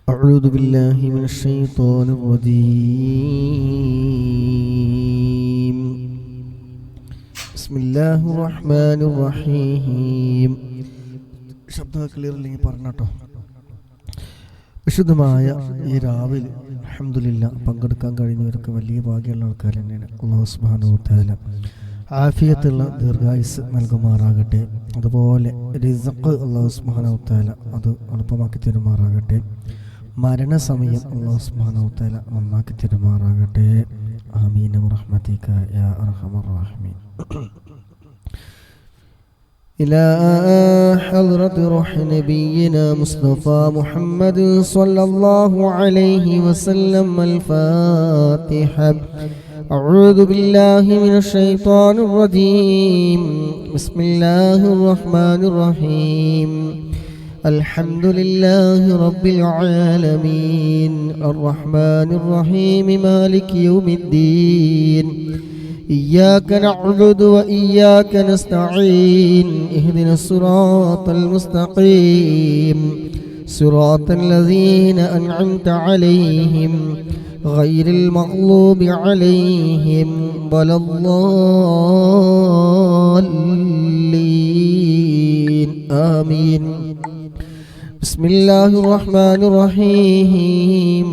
أعوذ بالله من الشيطان الرجيم. بسم الله الرحمن الرحيم. ശബ്ദം ക്ലിയർ ഇല്ലെങ്കിൽ പറഞ്ഞോട്ടോ. വിശുദ്ധമായ ഈ രാവിലെ അൽഹംദുലില്ലാ പങ്കെടുക്കാൻ കഴിഞ്ഞവരൊക്കെ വലിയ ഭാഗ്യമുള്ള ആൾക്കാർ തന്നെയാണ്. അല്ലാഹു സുബ്ഹാനഹു വ തആല ആഫിയത്തുള്ള ദീർഘായുസ് നൽകുമാറാകട്ടെ. അതുപോലെ റിസ്ഖ് അല്ലാഹു സുബ്ഹാനഹു വ തആല അത് എളുപ്പമാക്കി തരുമാറാകട്ടെ. മരണസമയം അല്ലാഹു സുബ്ഹാനഹു വ തആല നന്നാക്കി തരുമാറാകട്ടെ. ആമീൻ ബിറഹ്മതിക യാ അർഹമർ റഹീമീൻ. إلى حضرة روح نبينا مصطفى محمد صلى الله عليه وسلم الفاتحة. أعوذ بالله من الشيطان الرجيم. بسم الله الرحمن الرحيم. الحمد لله رب العالمين الرحمن الرحيم مالك يوم الدين. إياك نعبد وإياك نستعين. اهدنا الصراط المستقيم صراط الذين أنعمت عليهم غير المغضوب عليهم ولا الضالين آمين. بسم الله الرحمن الرحيم.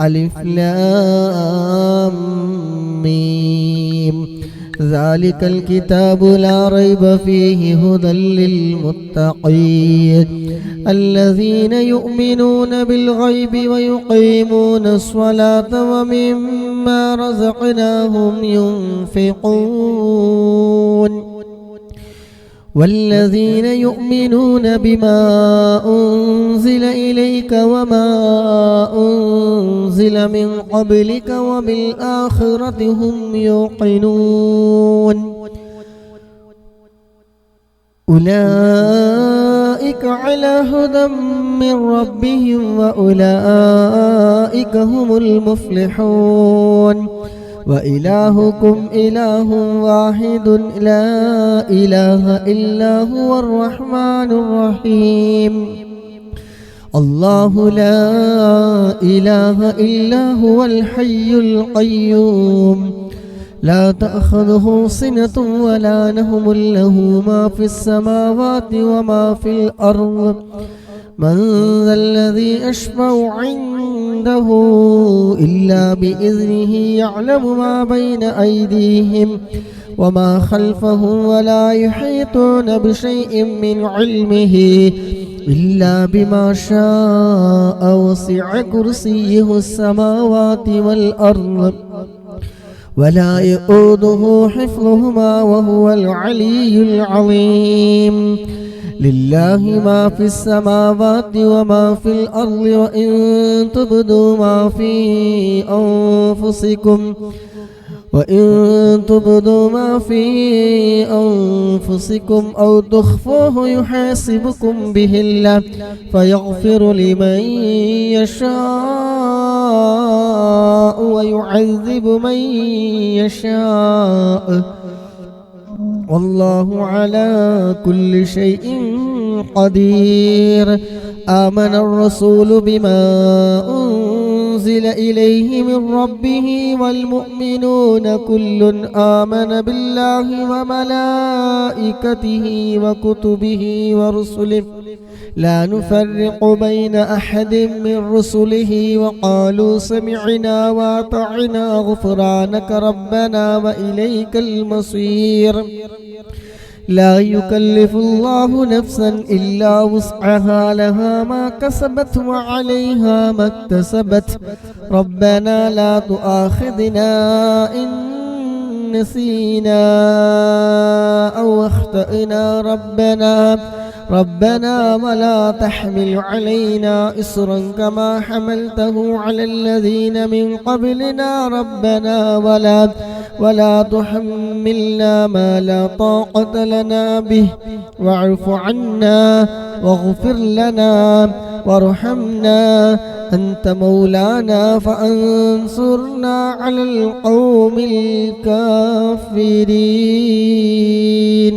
ألف لام ميم. ذلك الكتاب لا ريب فيه هدى للمتقين الذين يؤمنون بالغيب ويقيمون الصلاة ومما رزقناهم ينفقون والذين يؤمنون بما أنزل إليك وما أنزل من قبلك وبالآخرة هم يوقنون أولئك على هدى من ربهم وأولئك هم المفلحون. وإلهكم إله واحد لا إله إلا هو الرحمن الرحيم. الله لا إله إلا هو الحي القيوم لا تأخذه سنة ولا نوم له ما في السماوات وما في الأرض. من ذا الذي يشفع عنده إلا بإذنه يعلم ما بين أيديهم وما خلفهم ولا يحيطون بشيء من علمه إلا بما شاء وسع كرسيه السماوات والأرض ولا يؤوده حفظهما وهو العلي العظيم. لله ما في السماوات وما في الأرض وإن تبدوا ما في أنفسكم أو تخفوه يحاسبكم به الله فيغفر لمن يشاء ويعذب من يشاء والله على كل شيء قدير. آمن الرسول بما أنزل إليه من ربه والمؤمنون كل آمن بالله وملائكته وكتبه ورسله لا نفرق بين أحد من رسله وقالوا سمعنا وأطعنا غفرانك ربنا وإليك المصير. لا يكلف الله نفسا إلا وسعها لها ما كسبت وعليها ما اكتسبت. ربنا لا تؤاخذنا إن نسينا أو أخطأنا ربنا ولا تحمل علينا إصرا كما حملته على الذين من قبلنا ربنا ولا تحملنا ما لا طاقة لنا به واعف عنا واغفر لنا وارحمنا أنت مولانا فانصرنا على القوم الكافرين.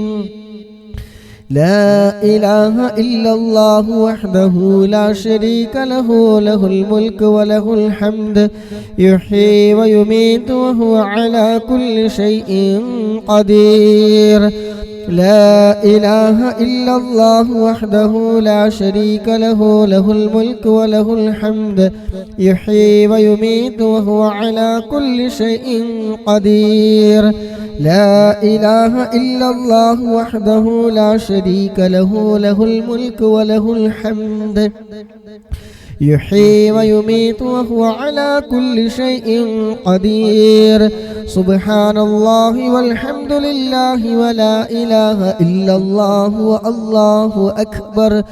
لا إله إلا الله وحده لا شريك له له الملك وله الحمد يحيي ويميت وهو على كل شيء قدير لا إله إلا الله وحده لا شريك له له الملك وله الحمد يحيي ويميت وهو على كل شيء قدير لا إله إلا الله وحده لا شريك له له الملك وله الحمد يحيي ويميت وهو على كل شيء قدير سبحان الله والحمد لله ولا إله إلا الله والله أكبر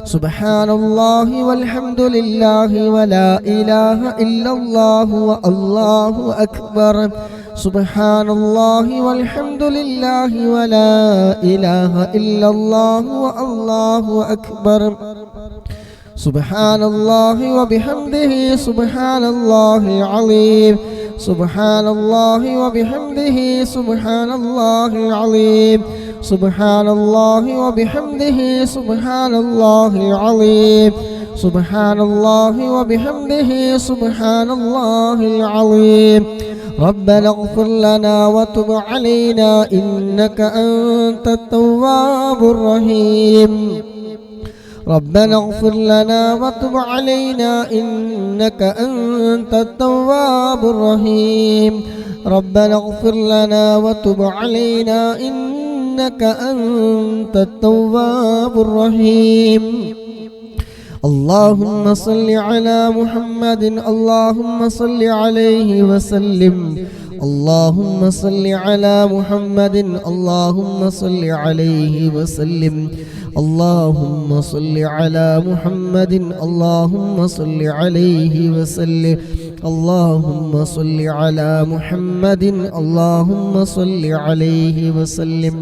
سبحان الله والحمد لله ولا إله إلا الله والله أكبر سبحان الله والحمد لله ولا إله إلا الله والله أكبر سبحان الله وبحمده سبحان الله العظيم سبحان الله وبحمده سبحان الله العظيم سبحان الله وبحمده سبحان الله العظيم سبحان الله وبحمده سبحان الله العظيم ربنا اغفر لنا وتب علينا إنك أنت التواب الرحيم ربنا اغفر لنا وتب علينا إنك أنت التواب الرحيم ربنا اغفر لنا وتب علينا إنك أنت التواب الرحيم اللهم صل على محمد اللهم صل عليه وسلم اللهم صل على محمد اللهم صل عليه وسلم اللهم صل على محمد اللهم صل عليه وسلم اللهم صل على محمد اللهم صل عليه وسلم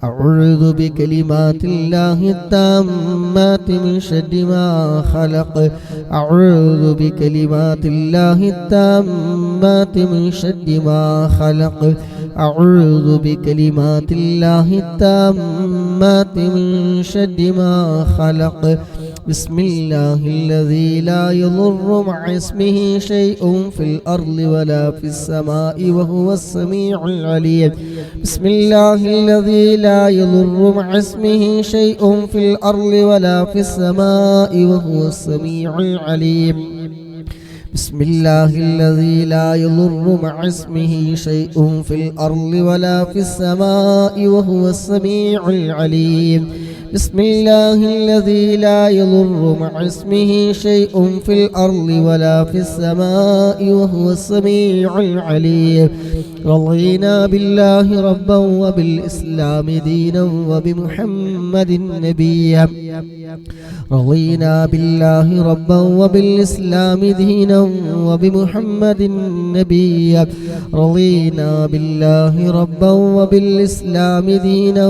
أعوذ بكلمات الله التامات من شر ما خلق أعوذ بكلمات الله التامات من شر ما خلق أعوذ بكلمات الله التامات من شر ما خلق بسم الله الذي لا يضر مع اسمه شيء في الأرض ولا في السماء وهو السميع العليم بسم الله الذي لا يضر مع اسمه شيء في الأرض ولا في السماء وهو السميع العليم بسم الله الذي لا يضر مع اسمه شيء في الأرض ولا في السماء وهو السميع العليم بسم الله الذي لا يضر مع اسمه شيء في الأرض ولا في السماء وهو السميع العليم رضينا بالله ربا وبالإسلام دينا وبمحمد نبيا رضينا بالله ربا وبالإسلام دينا وبمحمد نبيا رضينا بالله ربا وبالإسلام دينا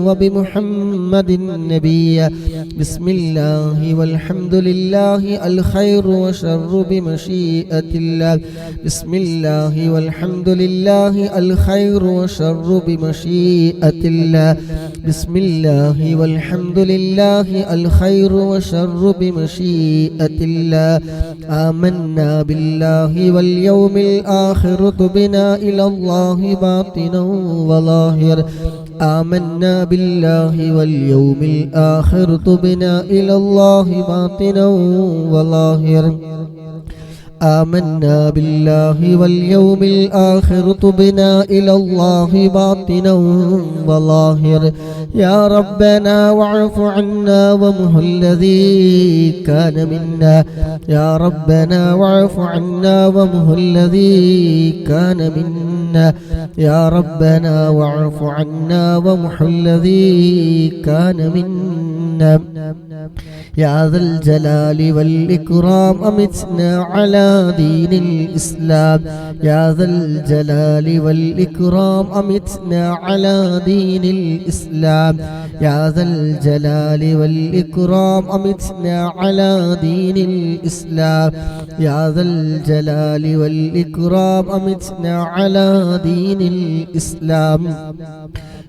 وبمحمد نبيا بسم الله والحمد لله الخير وشر بمشيئة الله بسم الله والحمد لله الخير وشر بمشيئة الله بسم الله والحمد لله الخير وشر بمشيئة الله آمنا بالله واليوم الآخر تبنا إلى الله باطنا وظاهر آمنا بالله واليوم الآخر تبنا إلى الله باطنا وظاهر آمنا بالله واليوم الآخر تبنا إلى الله باطنا وظاهر يا ربنا واعف عنا وامه الذي كان منا يا ربنا واعف عنا وامه الذي كان منا يا ربنا واعف عنا وامه الذي كان منا يا ذا الجلال والإكرام أمتنا على دين الإسلام يا ذا الجلال والإكرام أمتنا على دين الإسلام يا ذا الجلال والإكرام أمتنا على دين الإسلام يا ذا الجلال والإكرام أمتنا على دين الإسلام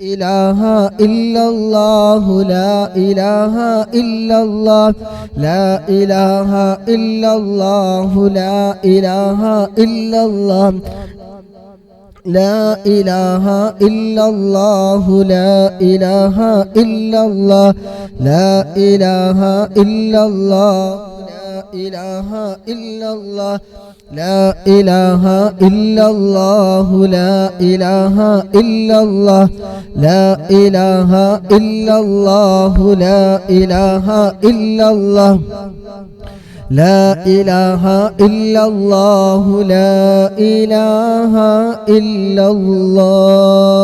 إله إلا الله لا إله إلا الله لا إله إلا الله لا إله إلا الله لا إله إلا الله لا إله إلا الله لا إله إلا الله لا إله إلا الله لا إله إلا الله لا إله إلا الله لا إله إلا الله لا إله إلا الله لا إله إلا الله لا إله إلا الله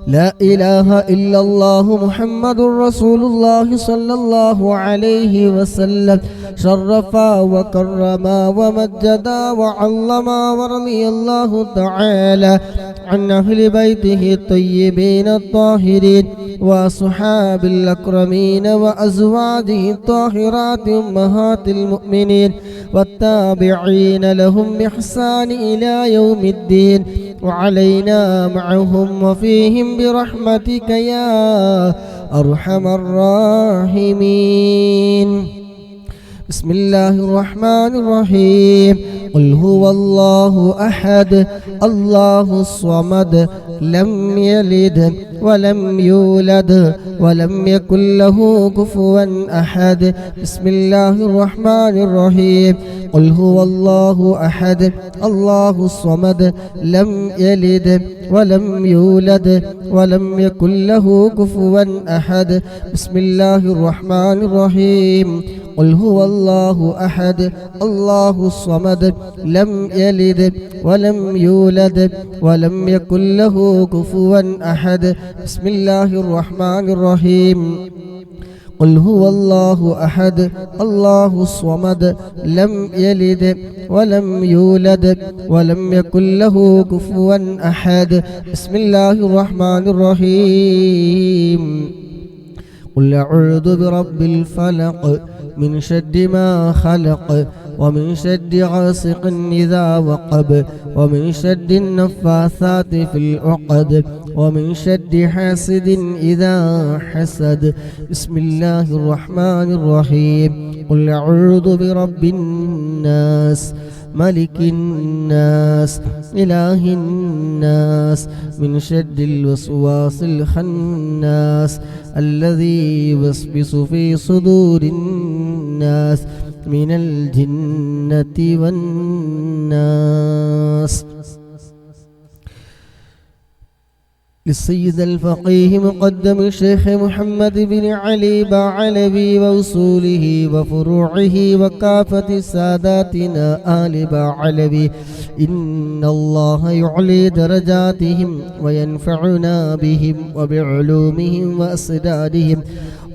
لا إله إلا الله محمد رسول الله صلى الله عليه وسلم شرف وكرم ومجد وعظم ورضي الله تعالى عن أهل بيته الطيبين الطاهرين وأصحاب الأكرمين وأزواجه الطاهرات أمهات المؤمنين والتابعين لهم بإحسان إلى يوم الدين وعلينا معهم وفيهم برحمتك يا أرحم الراحمين. بسم الله الرحمن الرحيم. قل هو الله أحد الله الصمد لم يلد ولم يولد ولم يكن له كفوا أحد. بسم الله الرحمن الرحيم. قل هو الله أحد الله الصمد لم يلد ولم يولد ولم يكن له كفوا أحد. بسم الله الرحمن الرحيم. قل هو الله أحد الله الصمد لم يلد ولم يولد ولم يكن له كفوا أحد. بسم الله الرحمن الرحيم. قل هو الله أحد الله الصمد لم يلد ولم يولد ولم يكن له كفوا أحد. بسم الله الرحمن الرحيم. قل أعوذ برب الفلق من شر ما خلق ومن شر غاسق إذا وقب ومن شر النفاثات في العقد ومن شر حاسد إذا حسد. بسم الله الرحمن الرحيم. قل أعوذ برب الناس ملك الناس إله الناس من شر الوسواس الخناس الذي يوسوس في صدور الناس من الجنة والناس. للسيد الفقيه مقدم الشيخ محمد بن علي باعلبي وأصوله وفروعه وكافة ساداتنا آل باعلبي. إن الله يعلي درجاتهم وينفعنا بهم وبعلومهم وأسرارهم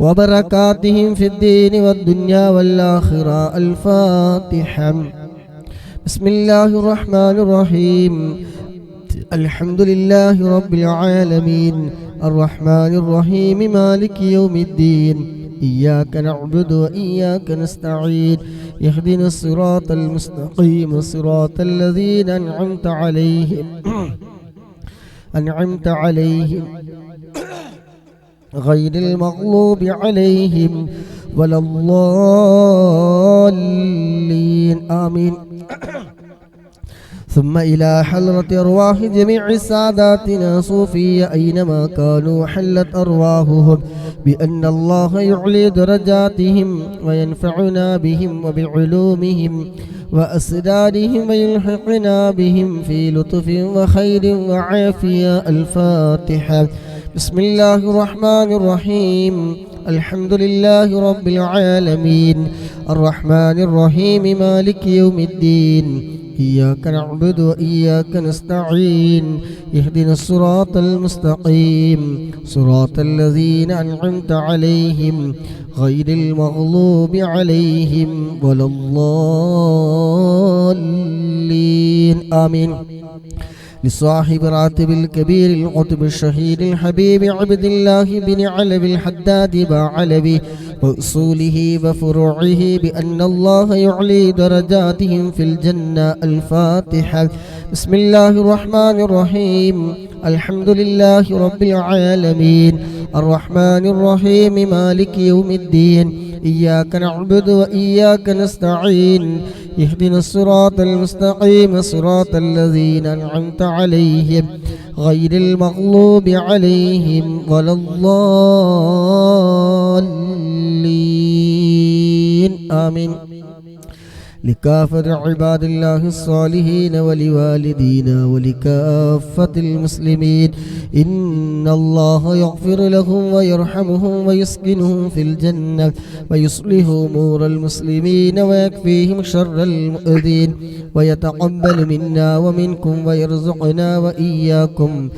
وبركاتهم في الدين والدنيا والآخرة. الفاتحة. بسم الله الرحمن الرحيم. الحمد لله رب العالمين الرحمن الرحيم مالك يوم الدين إياك نعبد وإياك نستعين اهدنا الصراط المستقيم صراط الذين أنعمت عليهم غير المغلوب عليهم ولا الضالين آمين. ثم إلى حضرة أرواح جميع ساداتنا صوفية أينما كانوا حلت أرواحهم بأن الله يعلي درجاتهم وينفعنا بهم وبعلومهم وأسرارهم ويلحقنا بهم في لطف وخير وعافية. الفاتحة. بسم الله الرحمن الرحيم. الحمد لله رب العالمين الرحمن الرحيم مالك يوم الدين إياك نعبد وإياك نستعين اهدنا الصراط المستقيم صراط الذين أنعمت عليهم غير المغلوب عليهم ولا الضالين آمين. لصاحب راتب الكبير القطب الشهيد الحبيب عبد الله بن علوي الحداد باعلبي وأصوله وفروعه بأن الله يعلي درجاتهم في الجنة. الفاتحة. بسم الله الرحمن الرحيم الحمد لله رب العالمين الرحمن الرحيم مالك يوم الدين إياك نعبد وإياك نستعين اهدنا الصراط المستقيم صراط الذين أنعمت عليهم غير المغلوب عليهم ولا الضالين آمين. لكافة عباد الله الصالحين ولوالدينا ولكافة المسلمين إن الله يغفر لهم ويرحمهم ويسكنهم في الجنة ويصلح أمور المسلمين ويكفيهم شر المؤذين ويتقبل منا ومنكم ويرزقنا وإياكم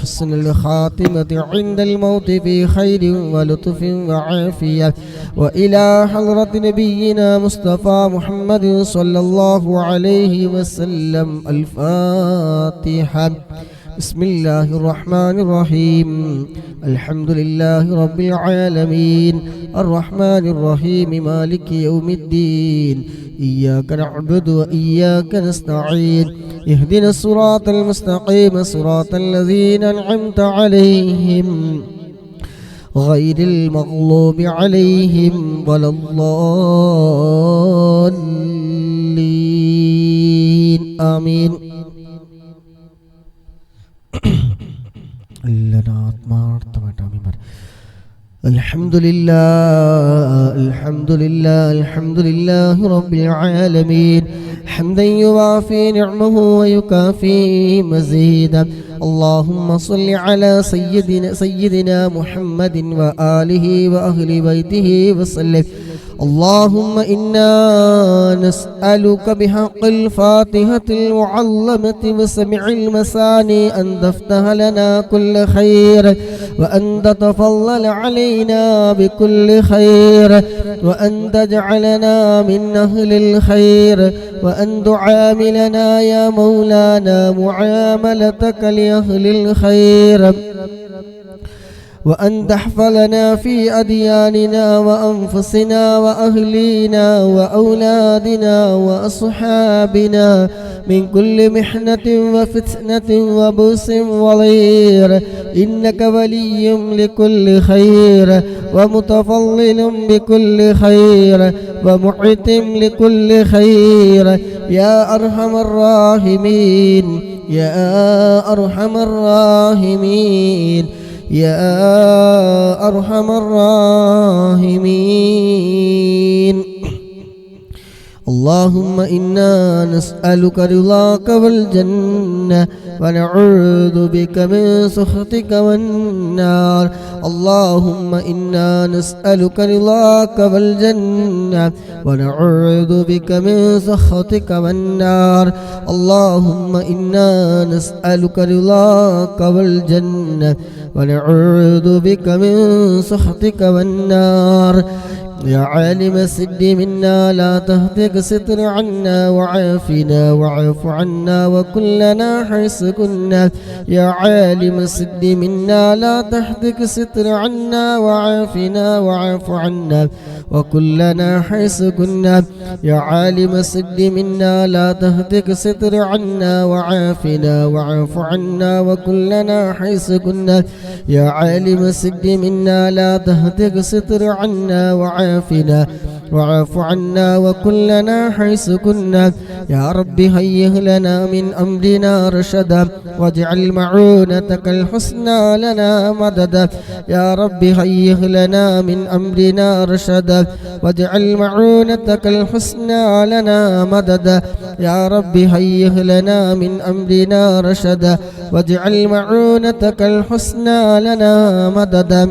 حسن الخاتمة عند الموت في خير ولطف وعافية. وإلى حضرة نبينا مصطفى محمد صلى الله عليه وسلم الفاتحة. بسم الله الرحمن الرحيم الحمد لله رب العالمين الرحمن الرحيم مالك يوم الدين إياك نعبد وإياك نستعين اهدنا الصراط المستقيم صراط الذين أنعمت عليهم غير المغلوب عليهم ولا الضالين آمين. الحمد لله الحمد لله الحمد لله رب العالمين حمدا يوافي نعمه ويكافي مزيدا. اللهم صل على سيدنا محمد وآله وأهل بيته وسلم. اللهم إنا نسألك بحق الفاتحة المعلمة وسمع المساني أن تفتح لنا كل خير وأن تتفضل علينا بكل خير وأن تجعلنا من أهل الخير وأن تعاملنا يا مولانا معاملتك لأهل الخير وأن تحفظنا في أدياننا وأنفسنا وأهلينا وأولادنا وأصحابنا من كل محنة وفتنة وبؤس وضير إنك ولي لكل خير ومتفضل بكل خير ومعتم لكل خير يا أرحم الراحمين يا أرحم الراحمين يا أرحم الراحمين. اللهم إنا نسألك رضاك والجنة ونعوذ بك من سخطك والنار. اللهم إنا نسألك رضاك والجنة ونعوذ بك من سخطك والنار. اللهم إنا نسألك رضاك والجنة ونعوذ بك من سخطك والنار. يا عالم السد منا لا تهتك ستر عنا وعافنا واعف عنا وكلنا حيث كنا. يا عالم السد منا لا تهتك ستر عنا وعافنا واعف عنا وكلنا حيث كنا. يا عالم السد منا لا تهتك ستر عنا وعافنا واعف عنا وكلنا حيث كنا. يا عالم السد منا لا تهتك ستر عنا وعافنا واعف عنا وكلنا حيث كنا. يا رب هيئ لنا من أمرنا رشدا واجعل معونتك الحسنى لنا مددا. يا رب هيئ لنا من أمرنا رشدا واجعل معونتك الحسنى لنا مددا. يا رب هيئ لنا من أمرنا رشدا واجعل معونتك الحسنى لنا مددا.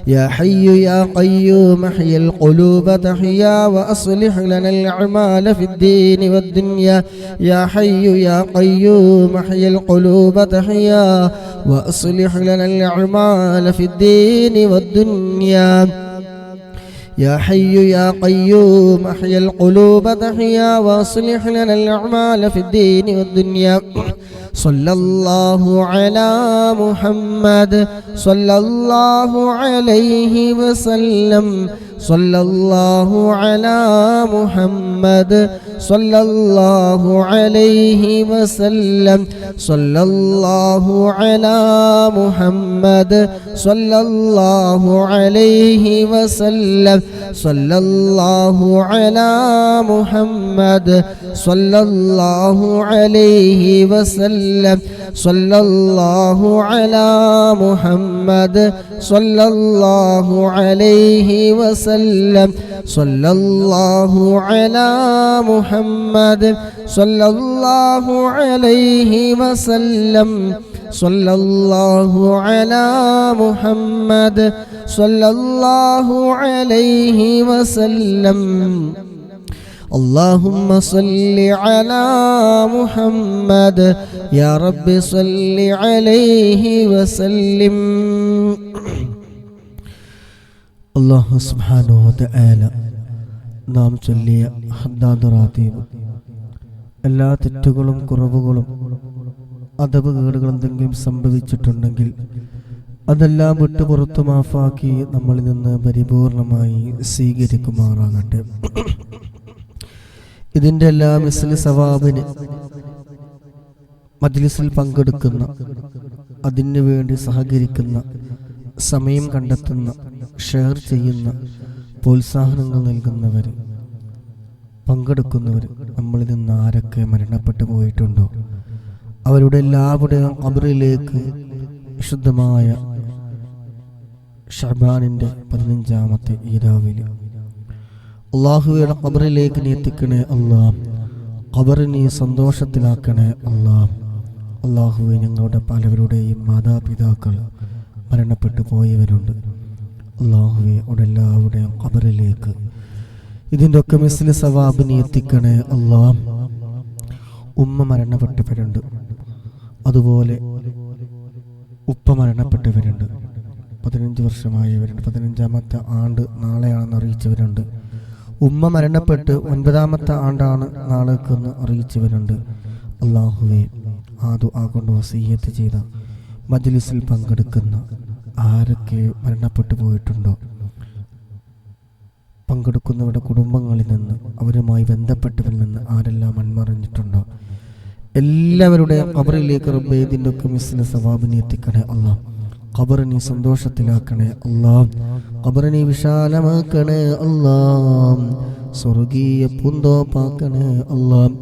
يا حي يا قيوم احيي القلوب تحيا وأصلح لنا الأعمال في الدين والدنيا. يا حي يا قيوم احيي القلوب تحيا وأصلح لنا الأعمال في الدين والدنيا. يا حي يا قيوم احيي القلوب تحيا وأصلح لنا الأعمال في الدين والدنيا. صلى الله على محمد صلى الله عليه وسلم സ്വല്ലല്ലാഹു അലാ മുഹമ്മദ് സ്വല്ലല്ലാഹു അലൈഹി വസല്ലം സ്വല്ലല്ലാഹു അലാ മുഹമ്മദ് സ്വല്ലല്ലാഹു അലൈഹി വസല്ലം സ്വല്ലല്ലാഹു അലാ മുഹമ്മദ് സ്വല്ലല്ലാഹു അലൈഹി വസല്ലം സ്വല്ലല്ലാഹു അലാ മുഹമ്മദ് സ്വല്ലല്ലാഹു അലൈഹി വസല്ലം സ്വല്ലല്ലാഹു അലാ മുഹമ്മദ് സ്വല്ലല്ലാഹു അലൈഹി വസല്ലം സ്വല്ലല്ലാഹു അലാ മുഹമ്മദ് സ്വല്ലല്ലാഹു അലൈഹി വസല്ലം اللهم صل على محمد يا رب صل عليه وسلم. അല്ലാഹു സുബ്ഹാനഹു വ തആല നാം ചൊല്ലിയ ഹദ്ദാദ് റാത്തീബ് എല്ലാ തെറ്റുകളും കുറവുകളും അദബ് കേടുകളും എന്തെങ്കിലും സംഭവിച്ചിട്ടുണ്ടെങ്കിൽ അതെല്ലാം വിട്ടുപുറത്തു മാഫാക്കി നമ്മളിൽ നിന്ന് പരിപൂർണമായി സ്വീകരിക്കുമാറാകട്ടെ. ഇതിൻ്റെ എല്ലാം മിസ്ലി സവാബിന് മജ്ലിസിൽ പങ്കെടുക്കുന്ന, അതിനു വേണ്ടി സഹകരിക്കുന്ന, സമയം കണ്ടെത്തുന്ന, ഷെയർ ചെയ്യുന്ന, പ്രോത്സാഹനങ്ങൾ നൽകുന്നവർ, പങ്കെടുക്കുന്നവർ നമ്മളിൽ നിന്ന് ആരൊക്കെ മരണപ്പെട്ടു പോയിട്ടുണ്ടോ അവരുടെ എല്ലാവരുടെയും ഖബറിലേക്ക് വിശുദ്ധമായ ശഅബാനിൻ്റെ 15-ാമത്തെ ഈ രാവിലെ അള്ളാഹുവയുടെ ഖബറിലേക്ക് നീ എത്തിക്കണേ അല്ലാഹ്. ഖബർ നീ സന്തോഷത്തിലാക്കണേ അല്ലാഹ്. അള്ളാഹുവെ, ഞങ്ങളുടെ പലവരുടെയും മാതാപിതാക്കൾ മരണപ്പെട്ടു പോയവരുണ്ട്. അള്ളാഹുവെ, അവിടെ എല്ലാവരുടെയും ഖബറിലേക്ക് ഇതിൻ്റെ ഒക്കെ മിസ്ലി സവാബ് നീ എത്തിക്കണേ അല്ലാഹ്. ഉമ്മ മരണപ്പെട്ടവരുണ്ട്, അതുപോലെ ഉപ്പ മരണപ്പെട്ടവരുണ്ട്, 15 വർഷമായവരുണ്ട്, 15-ാമത്തെ ആണ്ട് നാളെയാണെന്ന് അറിയിച്ചവരുണ്ട്. ഉമ്മ മരണപ്പെട്ട് 9-ാമത്തെ ആണ്ടാണ് നാളേക്കെന്ന് അറിയിച്ചവരുണ്ട്. അള്ളാഹുവെ, ആ ദുആ കൊണ്ട് വസിയ്യത്ത് ചെയ്ത മജ്ലിസിൽ പങ്കെടുക്കുന്ന ആരൊക്കെ മരണപ്പെട്ടു പോയിട്ടുണ്ടോ പങ്കെടുക്കുന്നവരുടെ കുടുംബങ്ങളിൽ നിന്ന്, അവരുമായി ബന്ധപ്പെട്ടവരിൽ നിന്ന് ആരെല്ലാം മൺമറിഞ്ഞിട്ടുണ്ടോ എല്ലാവരുടെയും ഖബറിലേക്ക് റബ്ബേ ഇതിൻ്റെ ഒക്കെ മിസ്ലി സവാബിനെ എത്തിക്കണേ അല്ലാഹ്. ഖബർ നീ സന്തോഷത്തിലാക്കണേ അല്ലാഹ്. ഖബർ നീ വിശാലമാക്കണേ അല്ലാഹ്. സ്വർഗീയ പൂന്തോപ്പാക്കണേ അല്ലാഹ്.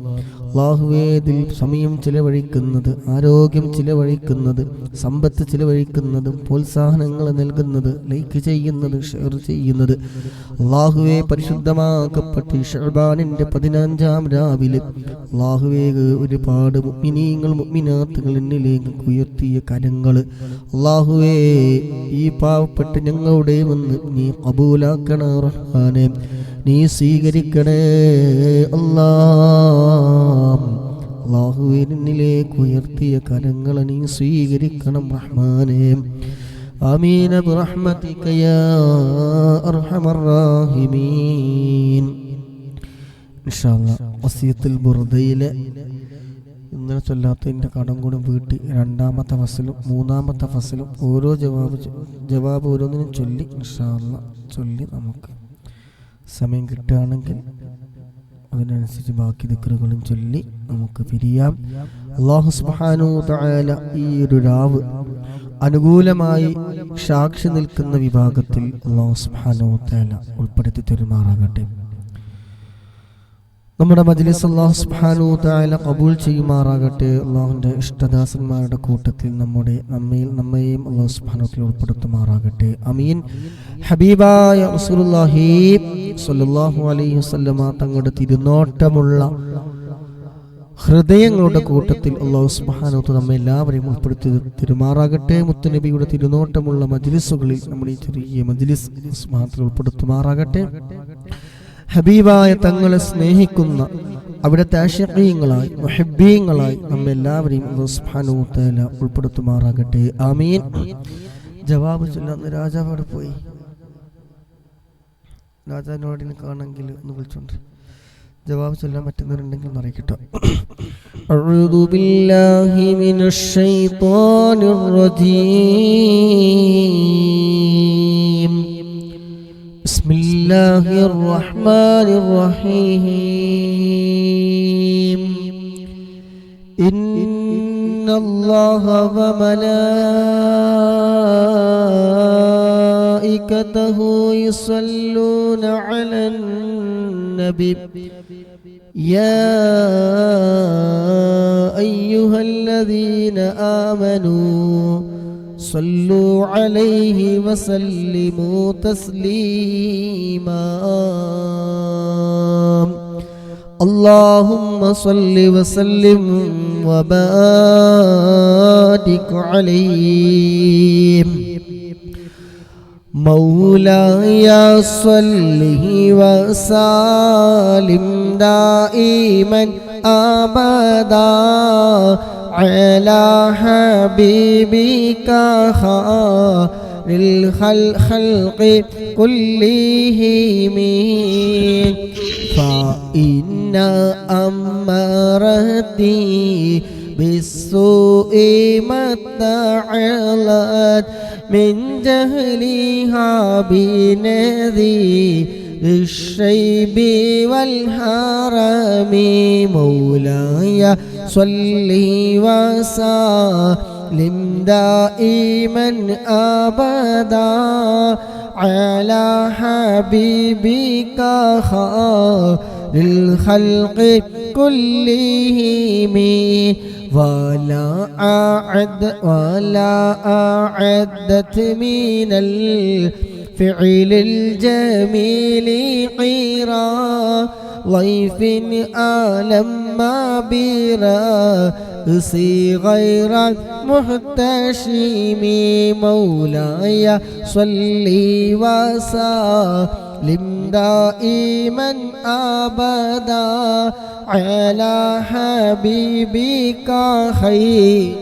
അല്ലാഹുവേ, ഇതിൽ സമയം ചിലവഴിക്കുന്നത്, ആരോഗ്യം ചിലവഴിക്കുന്നത്, സമ്പത്ത് ചിലവഴിക്കുന്നതും, പ്രോത്സാഹനങ്ങൾ നൽകുന്നത്, ലൈക്ക് ചെയ്യുന്നത്, ഷെയർ ചെയ്യുന്നത്, അല്ലാഹുവേ പരിശുദ്ധമാക്കപ്പെട്ട ശഅബാനിൻ്റെ 15-ാം രാവിലെ അല്ലാഹുവേ ഒരുപാട് മുഅ്മിനീങ്ങൾ മുഅ്മിനാത്തുകൾ എന്നിലേക്ക് ഉയർത്തിയ കരങ്ങൾ അല്ലാഹുവേ ഈ പാവപ്പെട്ട ഞങ്ങളുടെ വന്ന് നീ ഖബൂലാക്കണേ റഹ്മാനേ, നീ സ്വീകരിക്കണേ അല്ലാഹ്. അല്ലാഹുവേ, നിന്നിലേക്ക് ഉയർത്തിയ കരങ്ങൾ നീ സ്വീകരിക്കണം റഹ്മാനേ. ആമീൻ ബിറഹ്മതിക യാ അർഹമർ റഹീമീൻ. ഇൻഷാ അല്ലാഹ് വസിയത്തുൽ ബുർദയിലെ ഇന്നലെ ചൊല്ലാത്തതിൻ്റെ കടം കൂടി വീട്ടി 2-ാമത്തെ ഫസലും 3-ാമത്തെ ഫസലും ഓരോ ജവാബ് ഓരോന്നിനും ചൊല്ലി ഇൻഷാ അല്ലാഹ് ചൊല്ലി നമുക്ക് സമയം കിട്ടുകയാണെങ്കിൽ അതിനനുസരിച്ച് ബാക്കി ദിക്റുകളും ചൊല്ലി നമുക്ക് പിരിയാം. അല്ലാഹു സുബ്ഹാനഹു വ തആല ഈ ഒരു രാവ് അനുകൂലമായി സാക്ഷി നിൽക്കുന്ന വിഭാഗത്തിൽ അല്ലാഹു സുബ്ഹാനഹു വ തആല ഉൾപ്പെടുത്തി തരുമാറാകട്ടെ. നമ്മുടെ മജ്ലിസ് അല്ലാഹു സുബ്ഹാനഹു വ തആല ഖബൂൽ ചെയ്യുമാറാകട്ടെ. അല്ലാഹുവിൻ്റെ ഇഷ്ടദാസന്മാരുടെ കൂട്ടത്തിൽ നമ്മെയും അല്ലാഹു സുബ്ഹാനഹു വ തആല ഉൾപ്പെടുത്തുമാറാകട്ടെ. ആമീൻ. ഹബീബായ റസൂലുള്ളാഹി സ്വല്ലല്ലാഹു അലൈഹി വസല്ലമ തങ്ങളുടെ തിരുനോട്ടമുള്ള ഹൃദയങ്ങളുടെ കൂട്ടത്തിൽ അല്ലാഹു സുബ്ഹാനഹു വ തആല നമ്മെ എല്ലാവരെയും ഉൾപ്പെടുത്തി തിരുമാറാകട്ടെ. മുത്തുനബിയുടെ തിരുനോട്ടമുള്ള മജ്ലിസുകളിൽ നമ്മുടെ ഈ ചെറിയ മജ്ലിസ് മാത്രം ഉൾപ്പെടുത്തുമാറാകട്ടെ. ഹബീബായ തങ്ങളെ സ്നേഹിക്കുന്ന അവിടുത്തെ ആശിഖീങ്ങളായി മുഹബ്ബീങ്ങളായി നമ്മെല്ലാവരെയും അല്ലാഹു സുബ്ഹാനഹു വ തആല ഉൾപ്പെടുത്തുമാറാകട്ടെ. ആമീൻ. ജവാബ് ചൊല്ലാൻ രാജാവ് അവിടെ പോയി. രാജാവിനോട് കാണണമെങ്കിൽ ഒന്ന് വിളിച്ചോണ്ട് ജവാബ് ചൊല്ലാൻ പറ്റുന്നവരുണ്ടെങ്കിൽ അറിയിക്കട്ടോ. അഊദു ബില്ലാഹി മിനശ് ശൈത്വാനിർ റജീം. ബിസ്മില്ലാഹിർ الله الرحمن الرحيم إن الله وملائكته يصلون على النبي يا أيها الذين آمنوا صلوا عليه وسلموا تسليما اللهم صل وسلم وبارك عليه مولاي صل وسلم دائما أبدا على حبيبك خير الخلق كلهم فإن أمرتي بالسوء ما تعلت من جهلها بنذير الشيب والهرم مولاي صل وسلم دائما أبدا على حبيبك خير الخلق كلهم ولا أعدت من الفعل الجميل قيرا ضيف ألم برأسي غير محتشم مولاي صل وسلم دائما أبدا على حبيبك خير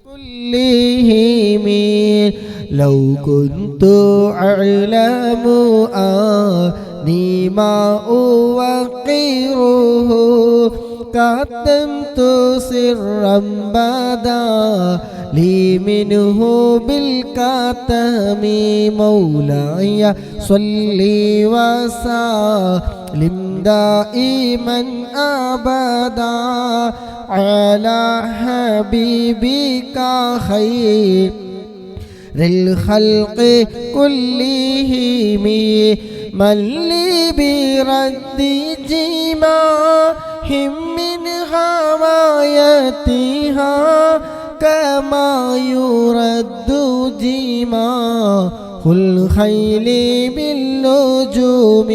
كلهم لو كنت أعلم أني ما أوقره كتمت سرا بدا لي منه بالكتم مولاي صل وسلم دائما أبدا على حبيبك خير الخلق كلهم من لي برد جماهم من هوايتها كما يرد جماح الخيل بالنجوم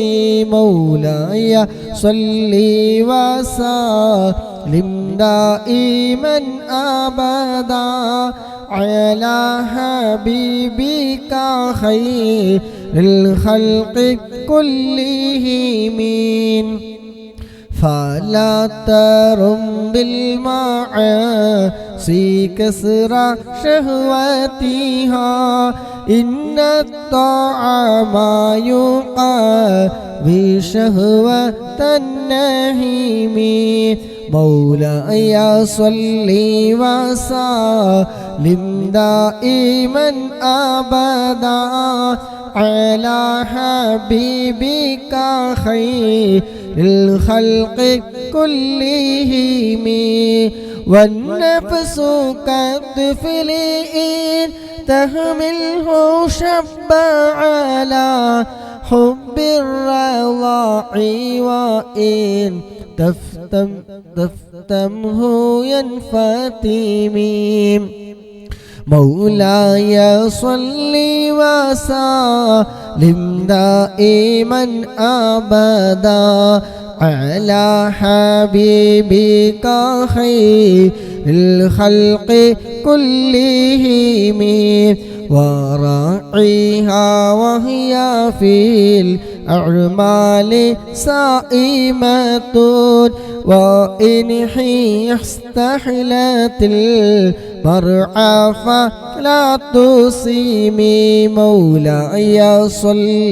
مولاي صل وسلم دائما أبدا على حبيبك خير الخلق كلهم فلا ترم بالمعاصي كسر شهوتها إن الطعام يقوي شهوة النهيم مولاي صل وسلم دائما أبدا على حبيبك خير الخلق كلهم والنفس كالطفل إن تهمله شب على حب الرضاع وإن تفتمه ينفتم مولاي صل وسلم دائما أبدا على حبيبك خير الخلق كلهم وراعيها وهي في الأعمال سائمة وإن استحلت المرعى فلا تصيمي مولاي صل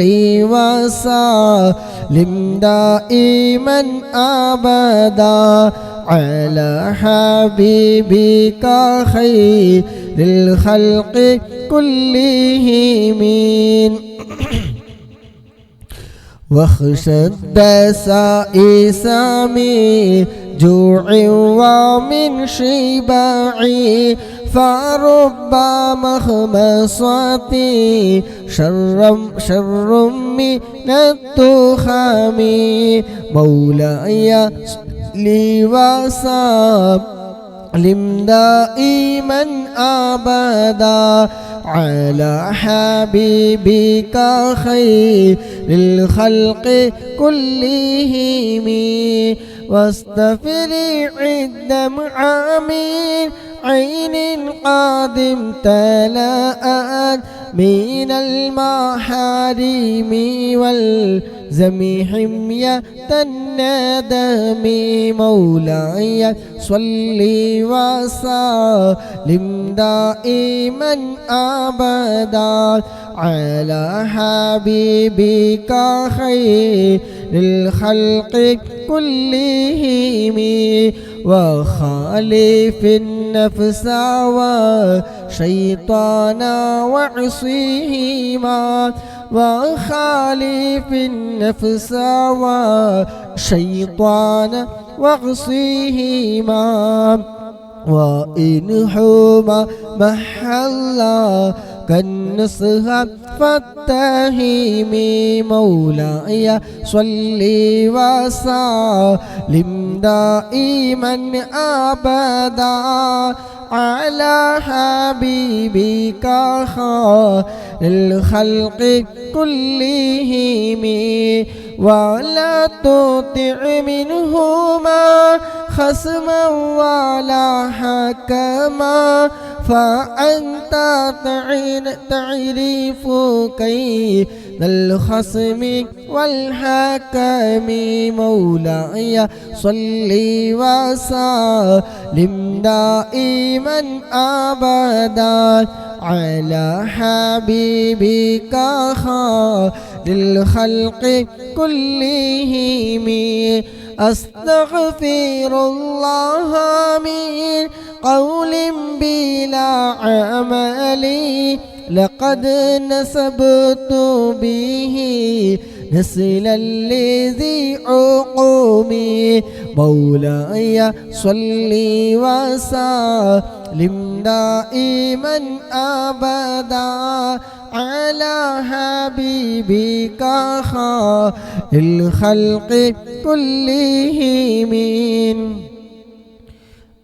وسلم دائما أبدا على حبيبك خير الخلق كلهم واخشى الدسائس من جوع ومن شبع فرب مخمصة شر من التخم مولاي صل وسلم دائما أبدا على حبيبك خير الخلق كلهم واستفرغ الدمع من عين قادم امتلأت من المحارم والزم حمية الندم مولاي صل وسلم دائما أبدا على حبيبك خير الخلق كلهم وخالف النفس والشيطان وعصيهما وخالف النفس والشيطان وعصيهما وإن حما محلا كالنصح فاتهم مولاي صل وسلم دائما أبدا على حبيبك خير الخلق كلهم ولا تطع منهما خصما ولا حكما فأنت تعرف كيد الخصم والحكم مولاي صل وسلم دائما أبدا على حبيبك خير الخلق كلهم أستغفر الله من قول بلا عمل لقد نسبت به نسلا لذي عقومي مولاي صل وسلم دائما أبدا على حبيبك خير الخلق كلهم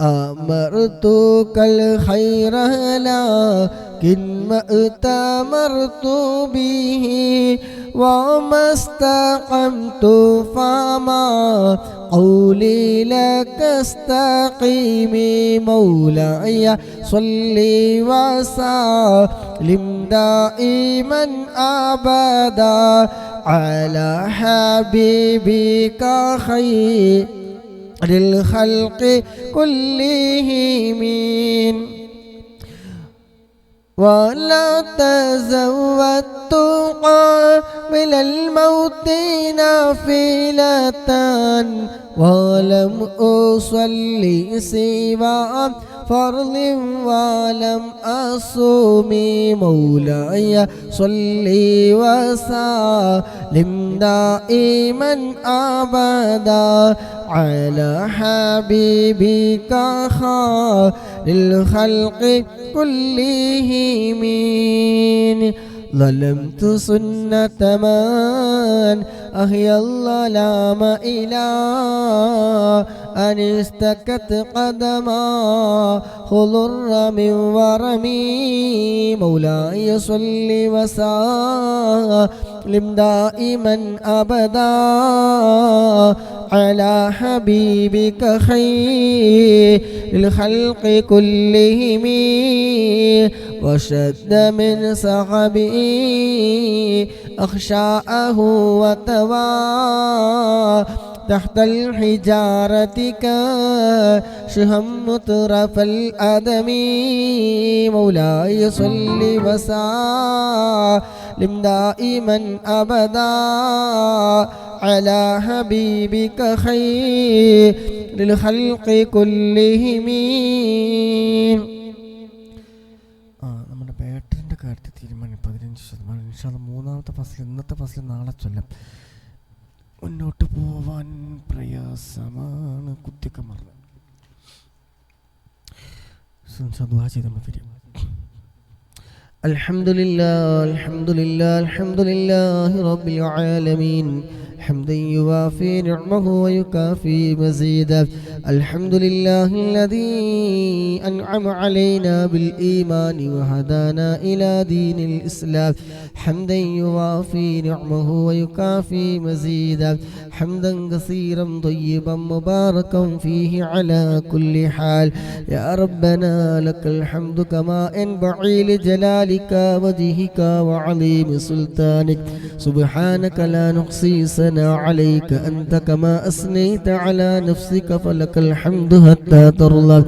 أمرتك الخير لكن ما ائتمرت به وما استقمت فما قولي لك استقيمي مولاي صل وسلم دائما أبدا على حبيبك خير للخلق كلهم ولا تزودت قبل الموت نافلة ولم أصلي سوى فرض ولم أصوم مولاي صل وسلم دائما أبدا على حبيبك خير الخلق كلهم ظلمت سنة من أحيا الظلام إلى أن استكت قدما خضر من ورمي مولاي صل وسلم دائما أبدا على حبيبك خير الخلق كلهم وشد من صحبه أخشاءه وتوى تحت الحجارة كاشهم مترف الأدم مولاي صل وسلم دائما أبدا على حبيبك خير للخلق كلهم. നമ്മുടെ ബാറ്ററിൻ്റെ കാര്യത്തിൽ തീരുമാനം 15%. ഇൻഷാ അല്ലാഹ് മൂന്നാമത്തെ ഫസ്ൽ ഇന്നത്തെ ഫസ്ൽ നാളെ ചൊല്ലാം. മുന്നോട്ട് പോവാൻ പ്രയാസമാണ്. കുത്തിയൊക്കെ മറന്നു ദുആ ചെയ്ത് നമ്മൾ തിരിയും. അൽഹംദുലില്ലാഹി റബ്ബിൽ ആലമീൻ حمدا يوافي نعمه ويكافي مزيدا. الحمد لله الذي أنعم علينا بالإيمان وهدانا إلى دين الإسلام. حمدا يوافي نعمه ويكافي مزيدا. حمدا كثيرا طيبا مباركا فيه على كل حال. يا ربنا لك الحمد كما ينبغي لجلالك وجهك وعظيم سلطانك. سبحانك لا نحصي عليك أنت كما أثنيت على نفسك فلك الحمد حتى ترضى.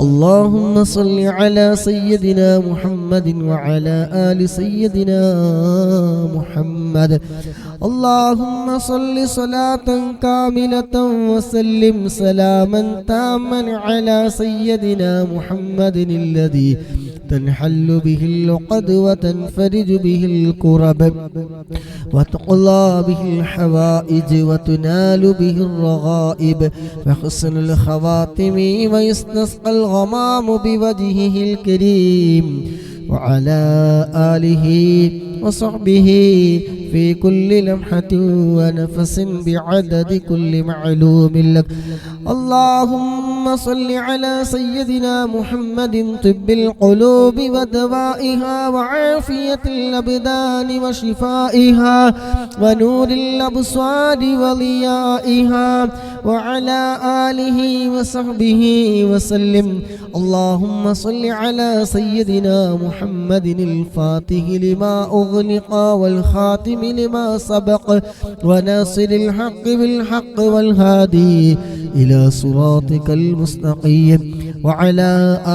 اللهم صل على سيدنا محمد وعلى آل سيدنا محمد. اللهم صل صلاة كاملة وسلم سلاما تاما على سيدنا محمد الذي تنحل به العقد وتنفرج به الكرب وتقضى به الحوائج وتنال به الرغائب وحسن الخواتم ويستسقى الغمام بوجهه الكريم وعلى آله وصحبه في كل لمحة ونفس بعدد كل معلوم لك. اللهم صل على سيدنا محمد طب القلوب ودوائها وعافية الأبدان وشفائها ونور الأبصار وضيائها وعلى آله وصحبه وسلم. اللهم صل على سيدنا محمد الفاتح لما أغلق والخاتم لما سبق وناصر الحق بالحق والهادي إلى صراطك المستقيم وعلى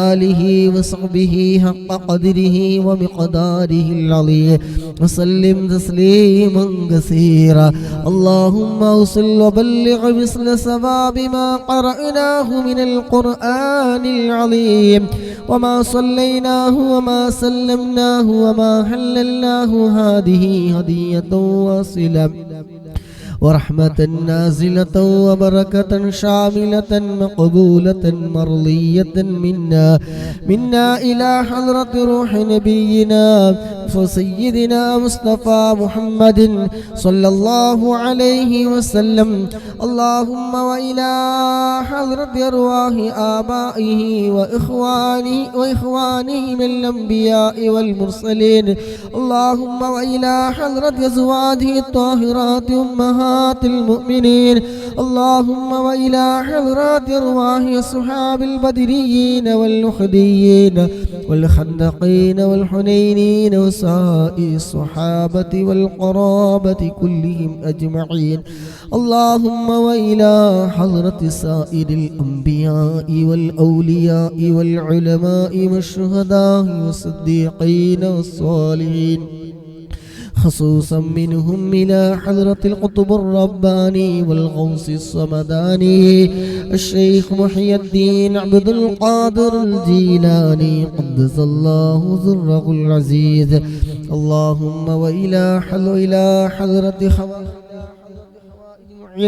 آله وصحبه حق قدره ومقداره العظيم وسلم تسليما كثيرا. اللهم وصل وبلغ مثل ثواب ما قرأناه من القرآن العظيم وما صليناه وما سلمناه وما حللناه. هذه هدية واصلة ورحمة نازلة وبركة شاملة مقبولة مرضية منا إلى حضرة روح نبينا فسيدنا مصطفى محمد صلى الله عليه وسلم. اللهم وإلى حضرة أرواح آبائه وإخوانه من الأنبياء والمرسلين. اللهم وإلى حضرة أزواجه الطاهرات أمهات المؤمنين. اللهم وإلى حضرات أرواح أصحاب البدريين والأحديين والخندقين والحنينين وسائر الصحابة والقرابة كلهم أجمعين. اللهم وإلى حضرة سائر الأنبياء والأولياء والعلماء والشهداء والصديقين والصالحين خصوصا منهم إلى حضرة القطب الرباني والغوث الصمداني الشيخ محي الدين عبد القادر الجيلاني قدس الله سره العزيز. اللهم وإلى حضرة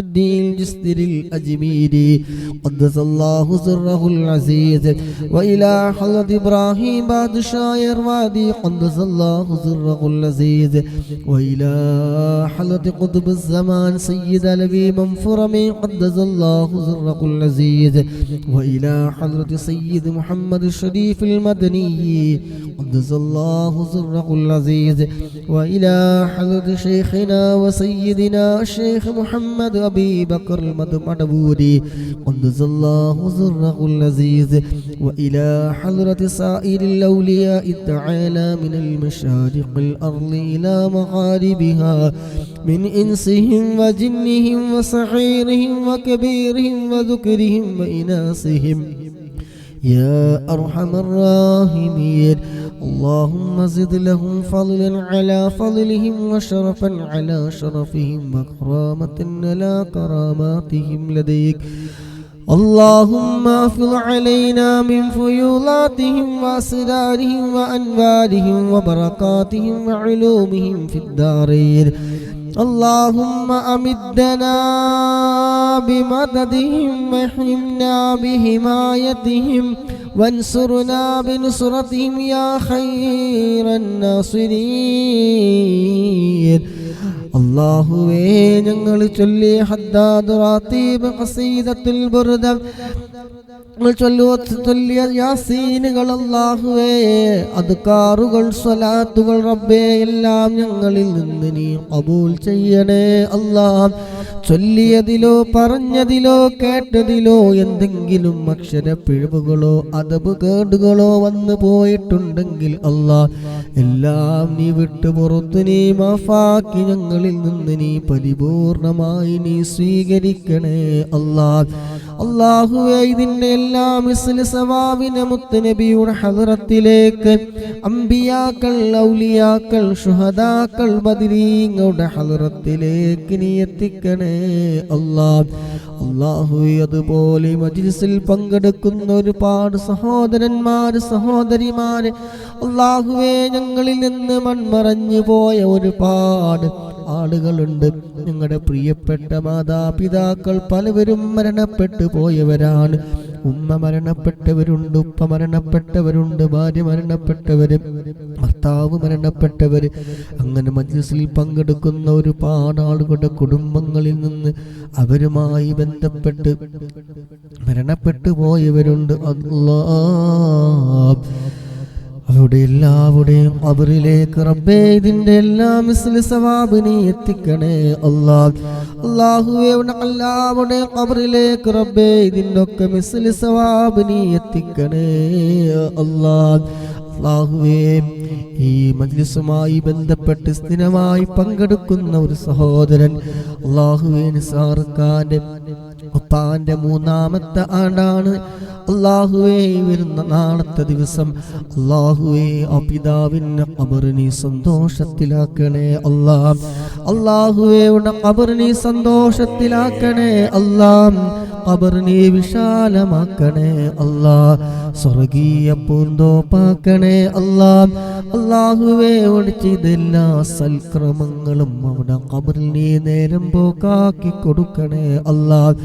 الدين الجسر الأجميري قدس الله سره العزيز. وإلى حضرة إبراهيم بادشاه وادي قدس الله سره العزيز. وإلى حضرة قطب الزمان سيد علوي منفرمي قدس الله سره العزيز. وإلى حضرة سيد محمد الشريف المدني قدس الله سره العزيز. وإلى حضرة شيخنا وسيدنا الشيخ محمد أبي بكر المدبوري قدس الله سره العزيز. وإلى حضرة سائر الأولياء تعالى من المشارق الأرض إلى مغاربها من إنسهم وجنهم وصغيرهم وكبيرهم وذكرهم وإناثهم يا أرحم الراحمين. اللهم زد لهم فضلا على فضلهم وشرفا على شرفهم وكرامة على كراماتهم لديك. اللهم افض علينا من فيوضاتهم وأسرارهم وأنوارهم وبركاتهم وعلومهم في الدارين. اللهم أمدنا بمددهم واحمنا بحمايتهم وانصرنا بنصرتهم يا خير الناصرين. അല്ലാഹുവേ ഞങ്ങൾ ചൊല്ലി ഹദ്ദാദ് റാത്തീബ് ഖസീദത്തുൽ ബുർദ ചൊല്ലിയ യാസീനുകൾ അല്ലാഹുവേ അദ്കാറുകൾ സ്വലാത്തുകൾ റബ്ബേ എല്ലാം ഞങ്ങളിൽ നിന്ന് നീ ഖബൂൽ ചെയ്യണേ അല്ലാഹ്. ചൊല്ലിയതിലോ പറഞ്ഞതിലോ കേട്ടതിലോ എന്തെങ്കിലും അക്ഷരപ്പിഴവുകളോ അദബ് കേടുകളോ വന്നു പോയിട്ടുണ്ടെങ്കിൽ അല്ലാഹ് എല്ലാം നീ വിട്ടു പുറത്തു നീ മാഫാക്കി ഞങ്ങളിൽ നിന്ന് നീ പരിപൂർണമായി നീ സ്വീകരിക്കണേ അല്ലാഹ്. അല്ലാഹുവേ ഇതിന്റെ എല്ലാം മിസ്ൽ സവാബിനെ മുത്തുനബിയുടെ ഹദ്റത്തിലേക്ക് അംബിയാക്കൾ ഔലിയാക്കൾ ശുഹദാക്കൾ ബദരീങ്ങളുടെ ഹദ്റത്തിലേക്ക് നീ എത്തിക്കണേ അല്ലാഹ്. അല്ലാഹുവേ അതുപോലെ മജ്ലിസിൽ പങ്കെടുക്കുന്ന ഒരുപാട് സഹോദരന്മാര് സഹോദരിമാര് അല്ലാഹുവേ ഞങ്ങളിൽ നിന്ന് മൺമറഞ്ഞു പോയ ഒരുപാട് ആളുകളുണ്ട്. ഞങ്ങളുടെ പ്രിയപ്പെട്ട മാതാപിതാക്കൾ പലവരും മരണപ്പെട്ടു പോയവരാണ്. ഉമ്മ മരണപ്പെട്ടവരുണ്ട്, ഉപ്പ മരണപ്പെട്ടവരുണ്ട്, ഭാര്യ മരണപ്പെട്ടവര്, ഭർത്താവ് മരണപ്പെട്ടവര്, അങ്ങനെ മജ്ലിസിൽ പങ്കെടുക്കുന്ന ഒരുപാട് ആളുകളുടെ കുടുംബങ്ങളിൽ നിന്ന് അവരുമായി ബന്ധപ്പെട്ട് മരണപ്പെട്ടു പോയവരുണ്ട്. അല്ലാഹ് അവരുടെ എല്ലാവരുടെയും ഖബറിലേക്ക് റബ്ബേ ഇതിന്റെ എല്ലാം മിസ്ൽ സവാബ് നീ എത്തിക്കണേ അല്ലാഹ്. അല്ലാഹുവേ എല്ലാവരുടെയും ഖബറിലേക്ക് റബ്ബേ ഇതിന്റെ ഒക്കെ മിസ്ൽ സവാബ് നീ എത്തിക്കണേ അല്ലാഹ്. അല്ലാഹുവേ ഈ മജ്ലിസുമായി ബന്ധപ്പെട്ട് സ്ഥിരമായി പങ്കെടുക്കുന്ന ഒരു സഹോദരൻ അല്ലാഹുവേ നിസാർ ഖാന്റെ ഉപ്പാന്റെ 3ാമത്തെ ആണ്ടാണ് അല്ലാഹുവേ വരുന്ന നാളത്തെ ദിവസം അല്ലാഹുവേ ആ പിതാവിന്റെ ഖബർ നീ സന്തോഷത്തിലാക്കണേ അല്ലാഹ്. അല്ലാഹുവേ ഖബർ നീ സന്തോഷത്തിലാക്കണേ അല്ലാഹ്. ഖബർ നീ വിശാലമാക്കണേ അല്ലാഹ്. സ്വർഗീയ പൂന്തോപ്പാക്കണേ അല്ലാഹ്. അല്ലാഹുവേ ചെയ്തെല്ലാ സൽക്രമങ്ങളും അവിടെ ഖബറിൽ നീ നേരം പോക്കാക്കി കൊടുക്കണേ അല്ലാഹ്.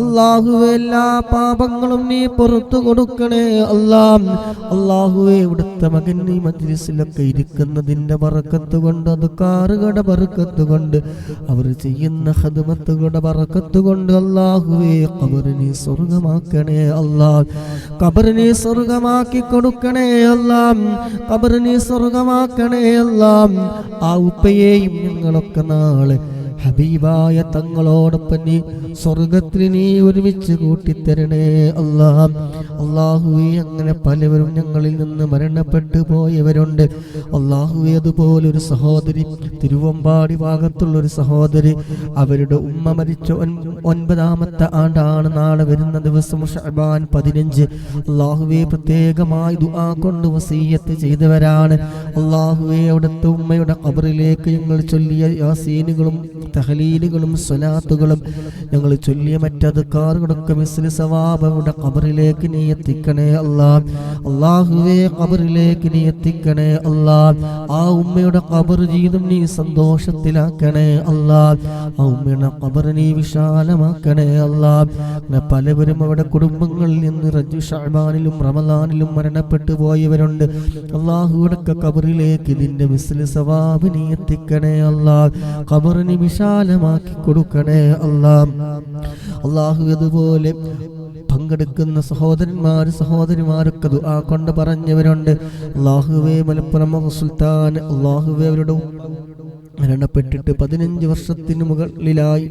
അല്ലാഹുവേ എല്ലാ പാപങ്ങളും നീ പുറത്തു കൊടുക്കണേ അല്ലാഹ്. അല്ലാഹുവേ ഇവിടുത്തെ മകൻ ഈ മജ്ലിസിലൊക്കെ ഇരിക്കുന്നതിന്റെ ബറക്കത്ത് കൊണ്ട് അദ്കാറുകളുടെ ബറക്കത്ത് കൊണ്ട് അവർ ചെയ്യുന്ന ഖിദ്മത്തുകളുടെ ബറക്കത്ത് കൊണ്ട് അല്ലാഹുവേ ഖബർ നീ സ്വർഗ്ഗമാക്കണേ അല്ലാഹ്. ഖബർ നീ സ്വർഗ്ഗമാക്കി കൊടുക്കണേ അല്ലാഹ്. ഖബർ നീ സ്വർഗ്ഗമാക്കണേ അല്ലാഹ്. ആ ഉപ്പയെയും ഞങ്ങളൊക്കെ നാളെ ഹബീബായ തങ്ങളോടൊപ്പം നീ സ്വർഗത്തിൽ നീ ഒരുമിച്ച് കൂട്ടിത്തരണേ അല്ലാഹ്. അല്ലാഹുവേ അങ്ങനെ പലവരും ഞങ്ങളിൽ നിന്ന് മരണപ്പെട്ടു പോയവരുണ്ട് അല്ലാഹുവേ. അതുപോലെ ഒരു സഹോദരി തിരുവമ്പാടി ഭാഗത്തുള്ള ഒരു സഹോദരി അവരുടെ ഉമ്മ മരിച്ച 9ാമത്തെ ആണ്ടാണ് നാളെ വരുന്ന ദിവസം ശഅബാൻ 15. അല്ലാഹുവേ പ്രത്യേകമായി ദുആ കൊണ്ട് വസിയ്യത്ത് ചെയ്തവരാണ് അല്ലാഹുവേ. അവിടുത്തെ ഉമ്മയുടെ ഖബറിലേക്ക് ഞങ്ങൾ ചൊല്ലിയ യാസീനുകളും തഹ്ലീലുകളും സ്വലാത്തുകളും ഞങ്ങൾ ചൊല്ലിയ മറ്റദ്കാറുകളൊക്കെ മിസ്ൽ സവാബ് അവിടെ ഖബറിലേക്ക് നീ എത്തിക്കണേ അല്ലാഹ്. അല്ലാഹുവേ ഖബറിലേക്ക് നീ എത്തിക്കണേ അല്ലാഹ്. ആ ഉമ്മയുടെ ഖബർ ജീവിതം നീ സന്തോഷത്തിലാക്കണേ അല്ലാഹ്. ആ ഉമ്മയുടെ ഖബർ നീ വിശാലമാക്കണേ അല്ലാഹ്. പലവരും അവിടെ കുടുംബങ്ങളിൽ നിന്ന് റജബ് ശഅബാനിലും റമളാനിലും മരണപ്പെട്ടു പോയവരുണ്ട് അല്ലാഹുവേ. ഖബറിലേക്ക് ഇതിന്റെ മിസ്ൽ സവാബ് നീ എത്തിക്കണേ അല്ലാഹ്. ഖബർ നീ വിശാലമാക്കി കൊടുക്കണേ അല്ലാഹ്. അല്ലാഹു അതുപോലെ പങ്കെടുക്കുന്ന സഹോദരന്മാർ സഹോദരിമാരൊക്കെ ദുആ കൊണ്ട് പറഞ്ഞവരുണ്ട് അല്ലാഹുവേ. മലപ്പുറം സുൽത്താൻ അല്ലാഹുവേ അവരുടെ മരണപ്പെട്ടിട്ട് 15 വർഷത്തിന് മുകളിലായി